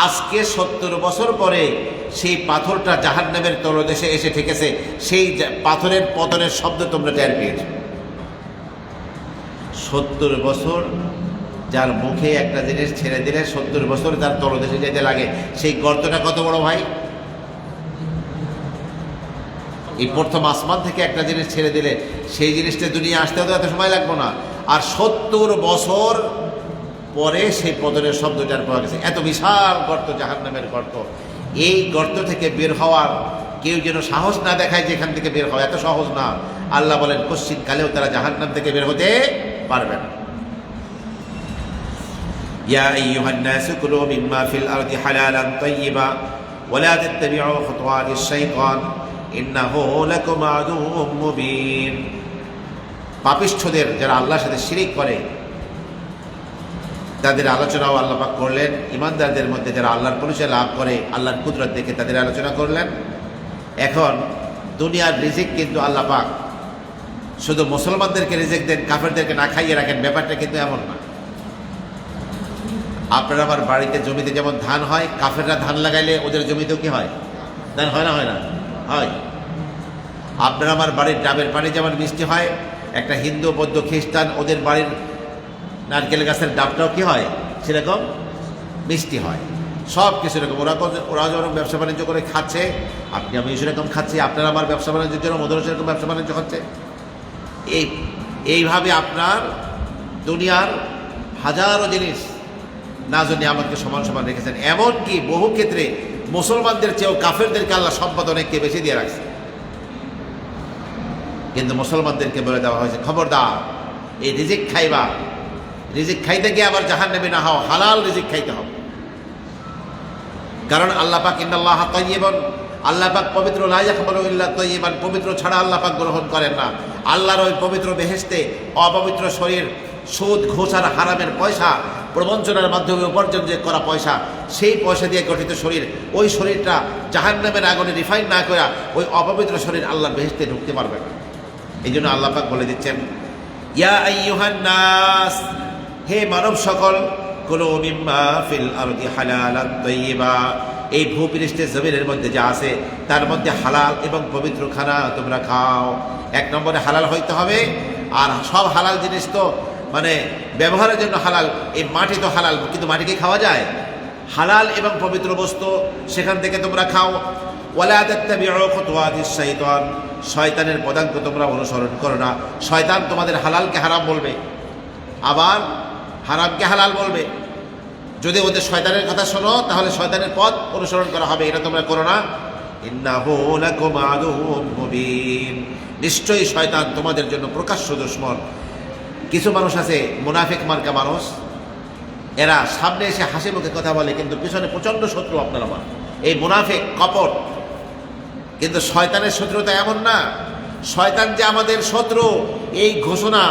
আজকে 70 বছর পরে সেই পাথরটা জাহান্নামের তলদেশে এসে ঠেকেছে। সেই পাথরের পতনের শব্দ তোমরা টের পেয়েছো। 70 বছর যার মুখে একটা জিনিস ছেড়ে দিলে 70 বছর তার তলদেশে যেতে লাগে, সেই গর্তটা কত বড় ভাই! এই প্রথম আসমান থেকে একটা জিনিস ছেড়ে দিলে সেই জিনিসটা দুনিয়া আসতেও তো এত সময় লাগবে না, আর 70 বছর পরে সেই পতনের শব্দটার পাওয়া গেছে। এত বিশাল গর্ত, জাহান্নামের গর্ত। এই গর্ত থেকে বের হওয়ার কেউ যেন সাহস না দেখায় যে এখান থেকে বের হওয়া এত সহজ না। আল্লাহ বলেন, কশ্চিন কালেও তারা জাহান্নাম থেকে বের হতে পারবে না। ইয়া আইয়ুহান নাসু কুলু মিম্মা ফিল আরদি হালালান তাইয়্যিবা ওয়া লা তাত্তাবিউ খুতুওয়াতিশ শাইতান ইন্নাহু লাকুম আদুউম মুবিন। পাপিষ্ঠদের, যারা আল্লাহর সাথে শিরিক করে, তাদের আলোচনাও আল্লাহ পাক করলেন। ইমানদারদের মধ্যে যারা আল্লাহর পরিচয় লাভ করে, আল্লাহর কুদরত দেখে তাদের আলোচনা করলেন। এখন দুনিয়ার রিজিক কিন্তু আল্লাহ পাক শুধু মুসলমানদেরকে রিজিক দেন, কাফেরদেরকে না খাইয়ে রাখেন, ব্যাপারটা কিন্তু এমন না। আপনার আমার বাড়িতে জমিতে যেমন ধান হয়, কাফেররা ধান লাগাইলে ওদের জমিতেও কি হয়? ধান হয় না? হয় না? হয়। আপনার আমার বাড়ির ডাবের পানি যেমন মিষ্টি হয়, একটা হিন্দু, বৌদ্ধ, খ্রিস্টান, ওদের বাড়ির নারকেল গাছের ডাবটাও কি হয়? সেরকম মিষ্টি হয়। সব কিছু এরকম। ওরা যেরকম ব্যবসা বাণিজ্য করে খাচ্ছে, আপনি আমি সেরকম খাচ্ছি, আপনার আমার ব্যবসা বাণিজ্যের জন্য মধুর সেরকম ব্যবসা বাণিজ্য হচ্ছে। এইভাবে আপনার দুনিয়ার হাজারো জিনিস নাজ নিয়ামতকে সমান সমান রেখেছেন। এমনকি বহু ক্ষেত্রে মুসলমানদের চেয়েও কাফেরদেরকে আল্লাহ সম্পদ অনেককে বেশি দিয়ে রাখছে। কিন্তু মুসলমানদেরকে বলে দেওয়া হয়েছে, খবরদার, এই রিজিক খাইবা, রিজিক খাইতে গিয়ে আবার জাহান্নামী না হও, হালাল রিজিক খাইতে হবে। কারণ আল্লাহ পাক ইন্নাল্লাহা তাইয়্যিবুন, আল্লাহ পাক পবিত্র, লা ইয়াকবালু ইল্লা তাইয়্যিবান, পবিত্র ছাড়া আল্লাহ পাক গ্রহণ করেন না। আল্লাহর ওই পবিত্র বেহেশতে অপবিত্র শরীর, সুদ, ঘুষ আর হারামের পয়সা, প্রবঞ্চনার মাধ্যমে উপার্জন যে করা পয়সা, সেই পয়সা দিয়ে গঠিত শরীর, ওই শরীরটা জাহান্নামের আগুনে রিফাইন না করে ওই অপবিত্র শরীর আল্লাহর বেহেশতে ঢুকতে পারবে না। এই জন্য আল্লাহ পাক বলে দিচ্ছেন, ইয়া আইয়ুহান নাস, হে মানব সকল, কুলু মিম্মা ফিল আরদি হালালান তাইয়্যিবা, এই ভূপৃষ্ঠের জমিনের মধ্যে যা আছে তার মধ্যে হালাল এবং পবিত্র খানা তোমরা খাও। এক নম্বরে হালাল হইতে হবে। আর সব হালাল জিনিস তো মানে ব্যবহারের জন্য হালাল। এই মাটি তো হালাল, কিন্তু মাটিকে খাওয়া যায়? হালাল এবং পবিত্র বস্তু, সেখান থেকে তোমরা খাও। ওয়ালা তাত্তাবিউ খুতুওয়াতিশ শাইতান, শয়তানের পদাঙ্ক তোমরা অনুসরণ করো না। শয়তান তোমাদের হালালকে হারাম বলবে, আবার হারামকে হালাল বলবে। যদি ওদের শয়তানের কথা শোনো, তাহলে শয়তানের পথ অনুসরণ করা হবে, এটা তোমরা করো না। ইন্নাহু লাকুম আদুউম মুবিন, নিশ্চয়ই শয়তান তোমাদের জন্য প্রকাশ্য দুশমন। কিছু মানুষ আছে মুনাফিক মার্কা মানুষ, এরা সামনে এসে হাসি মুখে কথা বলে, কিন্তু পিছনে প্রচণ্ড শত্রু আপনার আমার। এই মুনাফিক কপট। কিন্তু শয়তানের শত্রুতা এমন না। শয়তান যে আমাদের শত্রু, এই ঘোষণা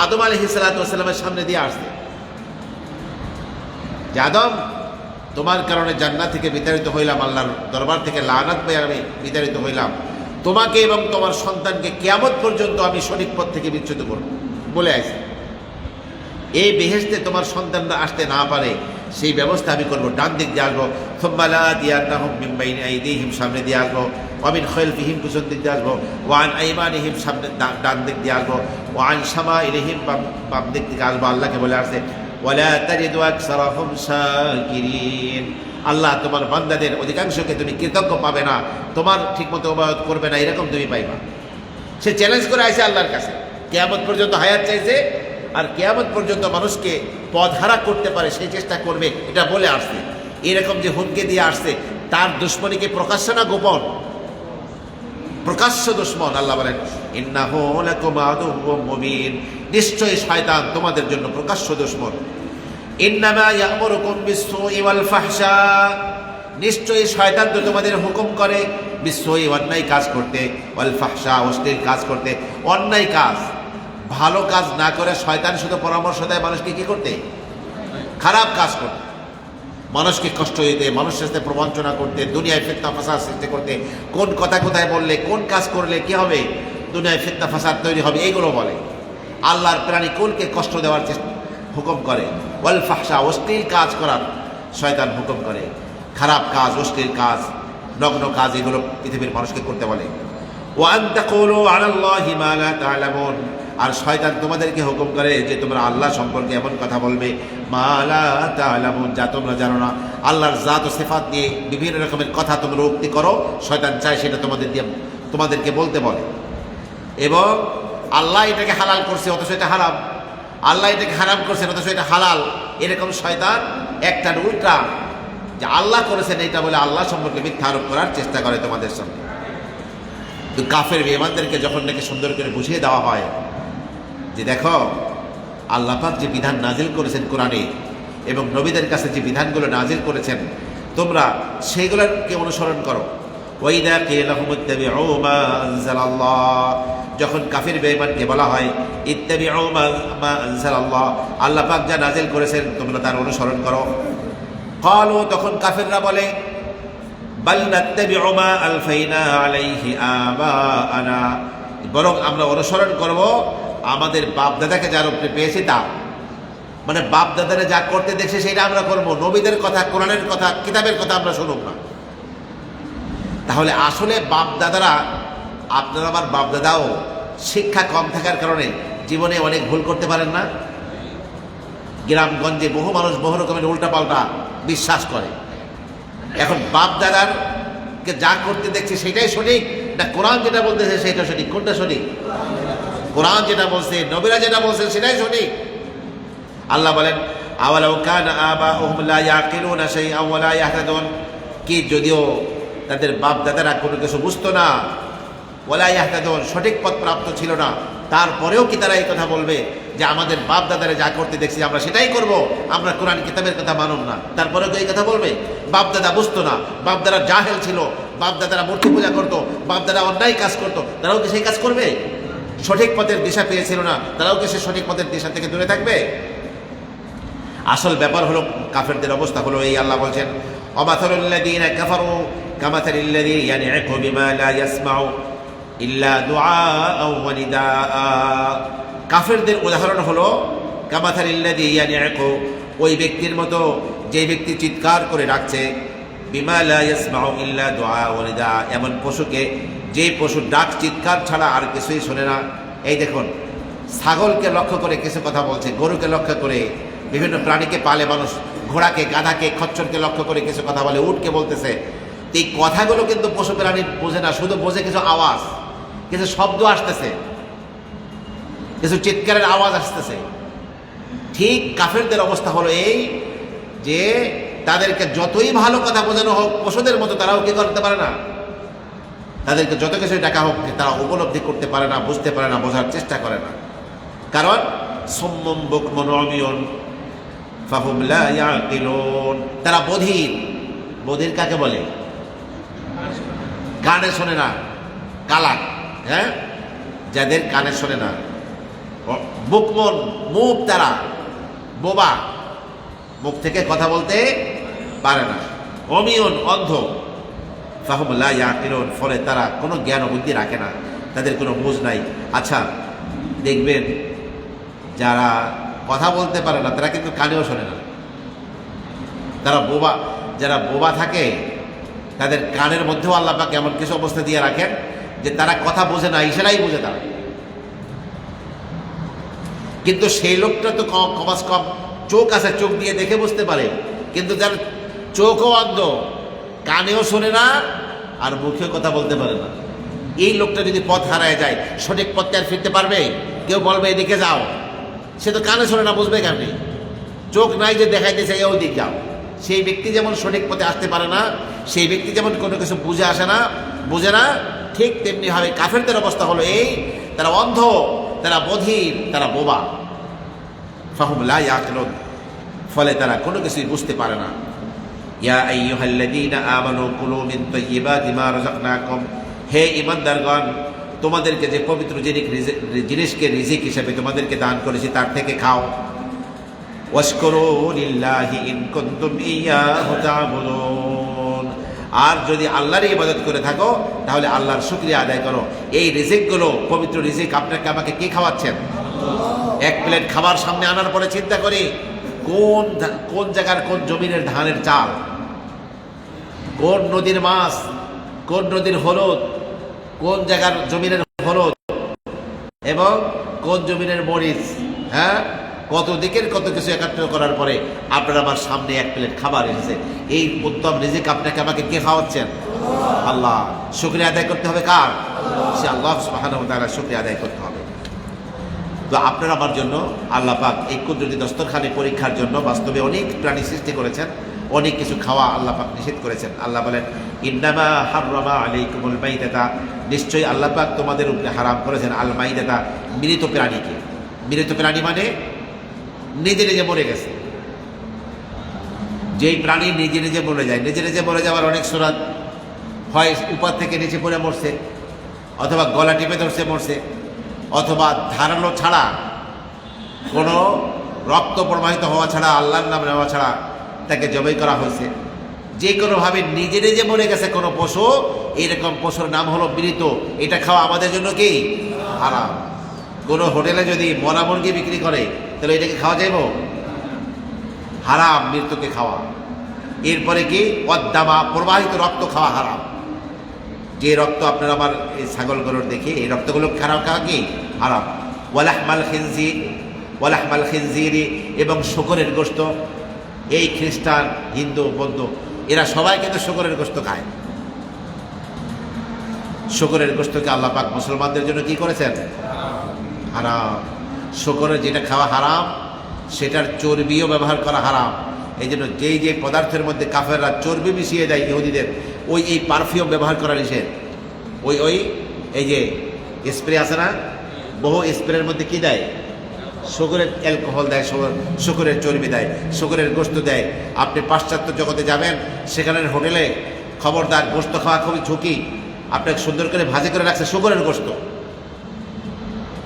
আদম আলাইহিস সালাতু ওয়াস সালামের সামনে দিয়ে আসছে যে আদম, তোমার কারণে জান্নাত থেকে বিতাড়িত হইলাম, আল্লাহর দরবার থেকে লানাত পেয়ে আমি বিতাড়িত হইলাম, তোমাকে এবং তোমার সন্তানকে কিয়ামত পর্যন্ত আমি সঠিক পথ থেকে বিচ্যুত করব বলে আসি। এই বেহেশতে তোমার সন্তানরা আসতে না পারে সেই ব্যবস্থা আমি করবো। ডান দিক দিয়ে আসবো, সুম্মা লা ইয়াতিয়ান্নাহুম মিন বাইনি আইদিহিম, সামনে দিয়ে আসবো, ওয়া মিন খালফিহিম, পিছন দিক দিয়ে আসবো, ওয়া আন আইমানিহিম, সামনে ডান দিক দিয়ে আসবো, ওয়া আন শামাইলিহিম, বাম দিক থেকে আসবো। আল্লাহকে বলে আসছে, ওয়ালা তাজিদু আকসারাহুম শাকিরিন, আল্লাহ তোমার বান্দাদের অধিকাংশকে তুমি কৃতজ্ঞ পাবে না, তোমার ঠিকমতো ইবাদত করবে না, এরকম তুমি পাইবা। সে চ্যালেঞ্জ করে আসে আল্লাহর কাছে, কিয়ামত পর্যন্ত হায়াত চাইছে, আর কিয়ামত পর্যন্ত মানুষকে পথহারা করতে পারে সেই চেষ্টা করবে, এটা বলে আসছে। এরকম যে হুমকি দিয়ে আসছে, তার দুশ্মনীকে প্রকাশ্য না গোপন? প্রকাশ্য দুশ্মন। আল্লাহ বলেন, ইন্নাহু লাকুম আদুউম মুবিন, নিশ্চয়ই শয়তান তোমাদের জন্য প্রকাশ্য দুশ্মন। ইন্নামা ইয়া'মুরুকুম বিস-সুই ওয়াল ফাহশা, নিশ্চয়ই শয়তান তো তোমাদের হুকুম করে বিস-সুই, অন্যায় কাজ করতে, ওয়াল ফাহশা, অশ্লীল কাজ করতে। অন্যায় কাজ, ভালো কাজ না করে শয়তান শুধু পরামর্শ দেয় মানুষকে কি করতে? খারাপ কাজ করতে, মানুষকে কষ্ট দিতে, মানুষের সাথে প্রবঞ্চনা করতে, দুনিয়ায় ফিতনা ফাসাদ সৃষ্টি করতে। কোন কথা কোথায় বললে, কোন কাজ করলে কি হবে, দুনিয়ায় ফিতনা ফাসাদ তৈরি হবে, এইগুলো বলে। আল্লাহর প্রাণী কুলকে কষ্ট দেওয়ার চেষ্টা হুকুম করে। ওয়াল ফাহশা, অশ্লীল কাজ করার শয়তান হুকুম করে। খারাপ কাজ, অশ্লীল কাজ, নগ্ন কাজ, এগুলো পৃথিবীর মানুষকে করতে বলে। ওয়া আন তাকুলু আলাল্লাহি মা লা তা'লামুন, আর শয়তান তোমাদেরকে হুকুম করে যে তোমরা আল্লাহ সম্পর্কে এমন কথা বলবে, মা লা তা'লামুন, যা তোমরা জানো না। আল্লাহর জাত ও সিফাত নিয়ে বিভিন্ন রকমের কথা তোমরা উক্তি করো, শয়তান চায় সেটা তোমাদেরকে বলতে বলে। এবং আল্লাহ এটাকে হালাল করছে অথচ এটা হারাম, আল্লাহ এটাকে হারাম করছেন অথচ এটা হালাল, এরকম শয়তান একটার উল্টা যে আল্লাহ করেছেন এটা বলে আল্লাহ সম্পর্কে মিথ্যা আরোপ করার চেষ্টা করে তোমাদের সামনে। তো কাফের বেঈমানদেরকে যখন নাকি সুন্দর করে বুঝিয়ে দেওয়া হয় যে দেখো, আল্লাহ পাক যে বিধান নাজিল করেছেন কোরআনে, এবং নবীদের কাছে যে বিধানগুলো নাজিল করেছেন, তোমরা সেইগুলোকে অনুসরণ করো। ওয়াইদা কিলা লাহুম ইত্তাবিউ মা আনজালাল্লাহ, যখন কাফির বেঈমানকে বলা হয় ইত্তাবিউ মা আনজালাল্লাহ, আল্লাহ পাক যা নাজিল করেছেন তোমরা তার অনুসরণ করো। ক্বালু, তখন কাফিররা বলে, বাল নাত্তাবিউ মা আলফাইনা আলাইহি আবাআনা, বরং আমরা অনুসরণ করব আমাদের বাপ দাদাকে যার উপরে পেয়েছি তা। মানে বাপ দাদারা যা করতে দেখছে সেটা আমরা করব, নবীদের কথা, কোরআনের কথা, কিতাবের কথা আমরা শুনুক না। তাহলে আসলে বাপ দাদারা, আপনার আমার বাপ দাদাও শিক্ষা কম থাকার কারণে জীবনে অনেক ভুল করতে পারেন না। গ্রামগঞ্জে বহু মানুষ বহু রকমের উল্টাপাল্টা বিশ্বাস করে, এখন বাপ দাদারকে যা করতে দেখছে সেটাই সঠিক, না কোরআন যেটা বলতেছে সেটা সঠিক? কোনটা সঠিক? কোরআন যেটা বলছে, নবীরা যেটা বলছেন সেটাই সঠিক। আল্লাহ বলেন আওয়ালাউ কানা আবাউহুম লা ইয়াকিলুনা শাইআন ওয়া লা ইয়াহতাদুন, কি যদিও তাদের বাপ দাদারা কোনো কিছু বুঝতো না, ওয়ালা ইয়াহতাদুন সঠিক পথ প্রাপ্ত ছিল না, তারপরেও কি তারা এই কথা বলবে যে আমাদের বাপ দাদারা যা করতে দেখছি আমরা সেটাই করব, আমরা কোরআন কিতাবের কথা মানব না? তারপরেও কি এই কথা বলবে? বাপ দাদা বুঝতো না, বাপ দাদা জাহেল ছিল, বাপ দাদারা মূর্তি পূজা করতো, বাপ দাদা অন্যায় কাজ করতো, তারাও কি সেই কাজ করবে? সঠিক পথের দিশা পেয়েছিল না, তারাও কি সে সঠিক পথের দিশা থেকে দূরে থাকবে? আসল ব্যাপার হলো কাফেরদের অবস্থা হলো এই। আল্লাহ বলছেন অমাথালুল্লাযীনা কাফারু কামাথালিল্লাযী ইয়ানঈকু বিমা লা ইয়াসমাউ ইল্লা দুআআ ওয়া নিদাআ। কাফেরদের উদাহরণ হলো কামাথালিল্লাযী ইয়ানঈকু, ওই ব্যক্তির মতো যে ব্যক্তি চিৎকার করে ডাকছে, বিমা লা ইয়াসমাউ ইল্লা দুআআ ওয়া নিদাআ, এমন পশুকে যে পশু ডাক চিৎকার ছাড়া আর কিছুই শোনে না। এই দেখুন, ছাগলকে লক্ষ্য করে কিছু কথা বলছে, গরুকে লক্ষ্য করে, বিভিন্ন প্রাণীকে পালে মানুষ, ঘোড়াকে, গাধাকে, খচ্চরকে লক্ষ্য করে কিছু কথা বলে, উটকে বলতেছে। এই কথাগুলো কিন্তু পশু প্রাণী বোঝে না, শুধু বোঝে কিছু আওয়াজ, কিছু শব্দ আসতেছে, কিছু চিৎকারের আওয়াজ আসতেছে। ঠিক কাফেরদের অবস্থা হলো এই যে তাদেরকে যতই ভালো কথা বোঝানো হোক, পশুদের মতো তারাও কি করতে পারে না, তাদেরকে যত কিছুই ডাকা হোক তারা উপলব্ধি করতে পারে না, বুঝতে পারে না, বোঝার চেষ্টা করে না। কারণ সুম্মুম বুকমুন উমিয়ুন ফাহুম লা ইয়াকিলুন, তারা বধির। বধির কাকে বলে? কানে শোনে না, কালা, হ্যাঁ, যাদের কানে শোনে না। বুকমুন, মুখ তারা, বোবা, মুখ থেকে কথা বলতে পারে না। উমিয়ুন, অন্ধ। ফাহুম লা ইয়াকিলুন, ফলে তারা কোনো জ্ঞান ও বুদ্ধি রাখে না, তাদের কোনো বুঝ নাই। আচ্ছা দেখবেন যারা কথা বলতে পারে না তারা কিন্তু কানেও শোনে না, তারা বোবা। যারা বোবা থাকে তাদের কানের মধ্যেও আল্লাহ পাক এমন কিছু অবস্থা দিয়ে রাখেন যে তারা কথা বোঝে না, ইশারাই বোঝে তারা। কিন্তু সেই লোকটা তো কমাস কম চোখ আছে, চোখ দিয়ে দেখে বুঝতে পারে। কিন্তু যার চোখও অন্ধ, কানেও শোনে না, আর মুখেও কথা বলতে পারে না, এই লোকটা যদি পথ হারায় যায়, সঠিক পথে আর ফিরতে পারবে? কেউ বলবে এদিকে যাও, সে তো কানে শোনে না, বুঝবে কেমনি? চোখ নাই যে দেখাইতেছে ওই দিক যাও। সেই ব্যক্তি যেমন সঠিক পথে আসতে পারে না, সেই ব্যক্তি যেমন কোনো কিছু বুঝে আসে না, বুঝে না, ঠিক তেমনি ভাবে কাফেরদের অবস্থা হলো এই, তারা অন্ধ, তারা বধির, তারা বোবা। ফাহুম লা ইয়াকিলুন, ফলে তারা কোনো কিছুই বুঝতে পারে না। ইয়া আইয়ুহাল্লাযীনা আমানু কুলু মিন তাইয়্যিবাতি মা রাযাকনাকুম, হে ঈমানদারগণ, তোমাদেরকে যে পবিত্র জিনিসকে রিজিক হিসেবে তোমাদেরকে দান করেছি তার থেকে খাও। ওয়াশকুরু লিল্লাহি ইন কুনতুম ইয়্যাহু তা'বুদুন, আর যদি আল্লাহর ইবাদত করে থাকো তাহলে আল্লাহর শুকরিয়া আদায় করো। এই রিজিকগুলো, পবিত্র রিজিক আপনাকে আমাকে কে খাওয়াচ্ছেন? এক প্লেট খাবার সামনে আনার পরে চিন্তা করি কোন জায়গার কোন জমিনের ধানের চাল, কোন নদীর মাছ, কোন নদীর হলুদ, কোন জায়গার জমিনের হলুদ এবং কোন জমিনের মরিচ, হ্যাঁ, কত দিকের কত কিছু একত্র করার পরে আপনার আমার সামনে এক প্লেট খাবার এসেছে। এই উত্তম রিজিক আপনাকে আমাকে কে খাওয়াচ্ছেন? আল্লাহ। শুকরিয়া আদায় করতে হবে কার? সে আল্লাহ সুবহানাহু ওয়া তাআলা, শুকরিয়া আদায় করতে হবে। তো আপনার আমার জন্য আল্লাহ পাক এই কুদরতি দস্তরখানে পরীক্ষার জন্য বাস্তবে অনেক প্রাণী সৃষ্টি করেছেন, অনেক কিছু খাওয়া আল্লাহ পাক নিষেধ করেছেন। আল্লাহ বলেন ইন্নামা হাররামা আলাইকুমুল মাইতাতা, নিশ্চয়ই আল্লাহ পাক তোমাদের উপরে হারাম করেছেন আল মাইতাতা, মৃত প্রাণীকে। মৃত প্রাণী মানে নিজে নিজে মরে গেছে। যেই প্রাণী নিজে নিজে মরে যায়, নিজে নিজে মরে যাওয়ার অনেক সুরাত হয়, উপর থেকে নিচে পড়ে মরছে, অথবা গলা টিপে ধরছে মরছে, অথবা ধারালো ছাড়া, কোনো রক্ত প্রবাহিত হওয়া ছাড়া, আল্লাহর নাম নেওয়া ছাড়া তাকে জবাই করা হয়েছে। যে কোনোভাবে নিজে নিজে মরে গেছে কোনো পশু, এইরকম পশুর নাম হলো মৃত। এটা খাওয়া আমাদের জন্য কি হারাম। কোনো হোটেলে যদি মরা মুরগি বিক্রি করে তাহলে এটাকে খাওয়া যাইব? হারাম মৃতকে খাওয়া। এরপরে কি অদ্দামা, প্রবাহিত রক্ত খাওয়া হারাম। যে রক্ত আপনার আমার এই ছাগল গরুর দেখি, এই রক্তগুলো খারাপ খাওয়া কি হারাম। ওয়ালাহমাল খিনজিরি, এবং শূকরের গোশত। এই খ্রিস্টান, হিন্দু, বৌদ্ধ এরা সবাই কিন্তু শূকরের গোশত খায়। শূকরের গোশতকে আল্লাহ পাক মুসলমানদের জন্য কি করেছেন? হারাম। শূকরের যেটা খাওয়া হারাম, সেটার চর্বিও ব্যবহার করা হারাম। এই জন্য যেই যে পদার্থের মধ্যে কাফেররা চর্বি মিশিয়ে দেয় ইহুদিদের, এই পারফিউম ব্যবহার করা নিষেধ। এই যে স্প্রে আছে না, বহু স্প্রের মধ্যে কি দেয়? শূকরের অ্যালকোহল দেয়, শূকরের চর্বি দেয়, শূকরের গোশত দেয়। আপনি পাশ্চাত্য জগতে যাবেন, সেখানের হোটেলে খবরদার, গোশত খাওয়া খুবই ঝুঁকি। আপনাকে সুন্দর করে ভাজি করে রাখছে শূকরের গোশত।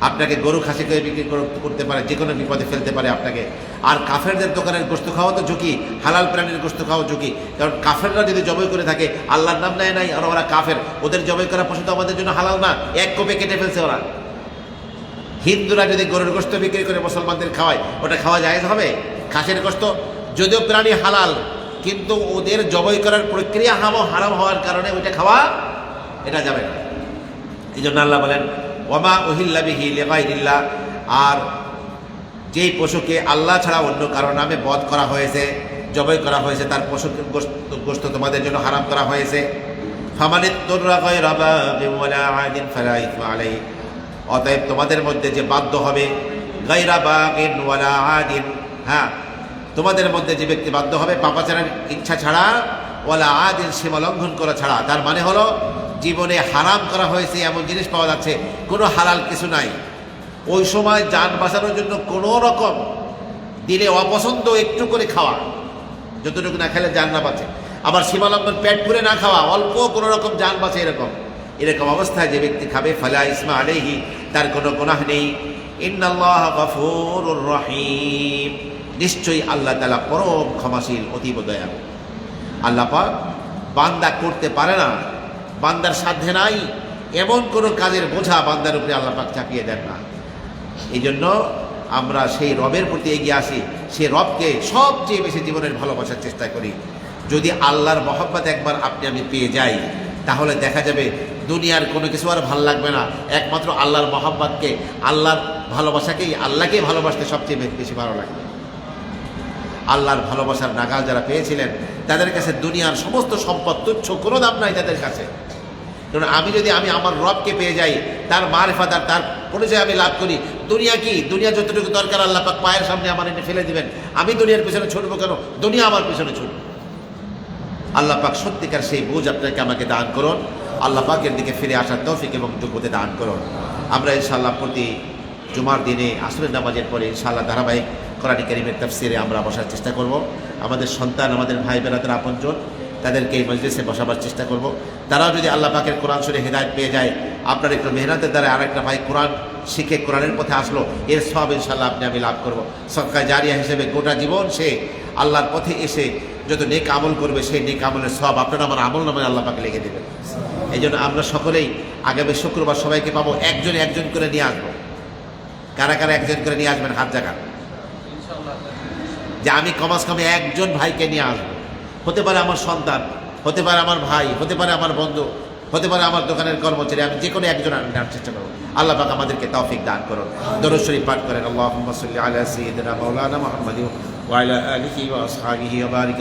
আপনাকে গরু খাসি করে বিক্রি করতে পারে, যে কোনো বিপদে ফেলতে পারে আপনাকে। আর কাফেরদের দোকানের গোশত খাওয়া তো ঝুঁকি, হালাল প্রাণীর গোশত খাওয়া ঝুঁকি। কারণ কাফেররা যদি জবাই করে থাকে, আল্লাহর নাম নেয় নাই, আর ওরা কাফের, ওদের জবাই করা পশু তো আমাদের জন্য হালাল না, এক কোপে কেটে ফেলছে ওরা। হিন্দুরা যদি গরুর গোশত বিক্রি করে মুসলমানদের খাওয়ায়, ওটা খাওয়া জায়েজ হবে? খাসির গোশত যদিও প্রাণী হালাল, কিন্তু ওদের জবাই করার প্রক্রিয়া হারাম হওয়ার কারণে ওইটা খাওয়া এটা যাবে না। এই জন্য আল্লাহ বলেন ওয়ামা উহিল্লা বিহি লিগাইরিল্লাহ, আর যেই পশুকে আল্লাহ ছাড়া অন্য কারো নামে বধ করা হয়েছে, জবাই করা হয়েছে, তার পশুর গোশত তোমাদের জন্য হারাম করা হয়েছে। ফামানিত্তুররা গায়রা বাগিন ওয়ালা আদিন ফালা ইসমা আলাইহি, অতএব তোমাদের মধ্যে যে বাধ্য হবে, গায়রা বাগিন ওয়ালা আদিন, হ্যাঁ, তোমাদের মধ্যে যে ব্যক্তি বাধ্য হবে পাপাচারের ইচ্ছা ছাড়া, ওয়ালা আদিন, সীমা লঙ্ঘন করা ছাড়া। তার মানে হলো জীবনে হারাম করা হয়েছে এমন জিনিস পাওয়া যাচ্ছে, কোনো হালাল কিছু নাই। ওই সময় যান বাঁচানোর জন্য কোনো রকম দিলে অপছন্দ একটু করে খাওয়া, যতটুকু না খেলে যান না বাঁচে। আবার সীমালঙ্ঘন, পেট পুরে না খাওয়া, অল্প কোনো রকম যান বাঁচে, এরকম অবস্থায় যে ব্যক্তি খাবে, ফালা ইসমা আলাইহি, তার কোনো গুনাহ নেই। ইন্নাল্লাহ গফুরুর রহিম, নিশ্চয়ই আল্লাহ তাআলা পরম ক্ষমাশীল, অতীব দয়ালু। আল্লাহ পাক বান্দা করতে পারে না, বান্দার সাধ্যে নাই এমন কোনো কাজের বোঝা বান্দার উপরে আল্লাহ পাক চাপিয়ে দেন না। এই জন্য আমরা সেই রবের প্রতি এগিয়ে আসি, সেই রবকে সবচেয়ে বেশি জীবনের ভালোবাসার চেষ্টা করি। যদি আল্লাহর মহব্বত একবার আপনি আমি পেয়ে যাই, তাহলে দেখা যাবে দুনিয়ার কোনো কিছু আর ভালো লাগবে না। একমাত্র আল্লাহর মহব্বতকে, আল্লাহর ভালোবাসাকেই, আল্লাহকেই ভালোবাসতে সবচেয়ে বেশি ভালো লাগবে। আল্লাহর ভালোবাসার নাগাল যারা পেয়েছিলেন, তাদের কাছে দুনিয়ার সমস্ত সম্পদ তুচ্ছ, কোনো দাম নাই তাদের কাছে। কারণ আমি যদি আমার রবকে পেয়ে যাই, তার মারিফাত আর তার পরিচয় আমি লাভ করি, দুনিয়া কি, দুনিয়া যতটুকু দরকার আল্লাহ পাক পায়ের সামনে আমার এনে ফেলে দিবেন। আমি দুনিয়ার পিছনে ছুটবো কেন? দুনিয়া আমার পিছনে ছুটবে। আল্লাহ পাক সত্যিকার সেই বুঝ আপনাকে আমাকে দান করুন। আল্লাহ পাকের দিকে ফিরে আসার তৌফিক এবং যোগ্যতা দান করুন। আমরা ইনশাআল্লাহ প্রতি জুমার দিনে আসরের নামাজের পরে ইনশাআল্লাহ ধারাবাহিক কোরআন কারীমের তাফসিরে আমরা বসার চেষ্টা করব। আমাদের সন্তান, আমাদের ভাই বেরাদের আপনজন, তাদেরকে এই মজলিসে বসাবার চেষ্টা করব। তারাও যদি আল্লাহ পাকের কোরআন শুনে হেদায়েত পেয়ে যায়, আপনার একটু মেহনতের দ্বারা আরেকটা ভাই কোরআন শিখে কোরআনের পথে আসলো, এর সব ইনশাআল্লাহ আপনি আমি লাভ করব। সদকা জারিয়া হিসেবে গোটা জীবন সে আল্লাহর পথে এসে যত নেক আমল করবে, সেই নেক আমলের সব আপনারা আমার আমল নামে আল্লাহ পাকে লিখে দেবেন। এই জন্য আমরা সকলেই আগামী শুক্রবার সবাইকে পাবো, একজন একজন করে নিয়ে আসবো। কারা কারা একজন করে নিয়ে আসবেন? হাত জাগান, যে আমি কমাস কমে একজন ভাইকে নিয়ে আসবো। হতে পারে আমার সন্তান, হতে পারে আমার ভাই, হতে পারে আমার বন্ধু, হতে পারে আমার দোকানের কর্মচারী, আমি যে কোনো একজন আনার চেষ্টা করবো। আল্লাহ পাক আমাদেরকে তৌফিক দান করুন। দরুদ শরীফ পাঠ করেন। আল্লাহুম্মা সাল্লি আলা সাইয়্যিদিনা মাওলানা মুহাম্মাদিন ওয়া আলা আলিহি ওয়া আসহাবিহি ওয়া বারিক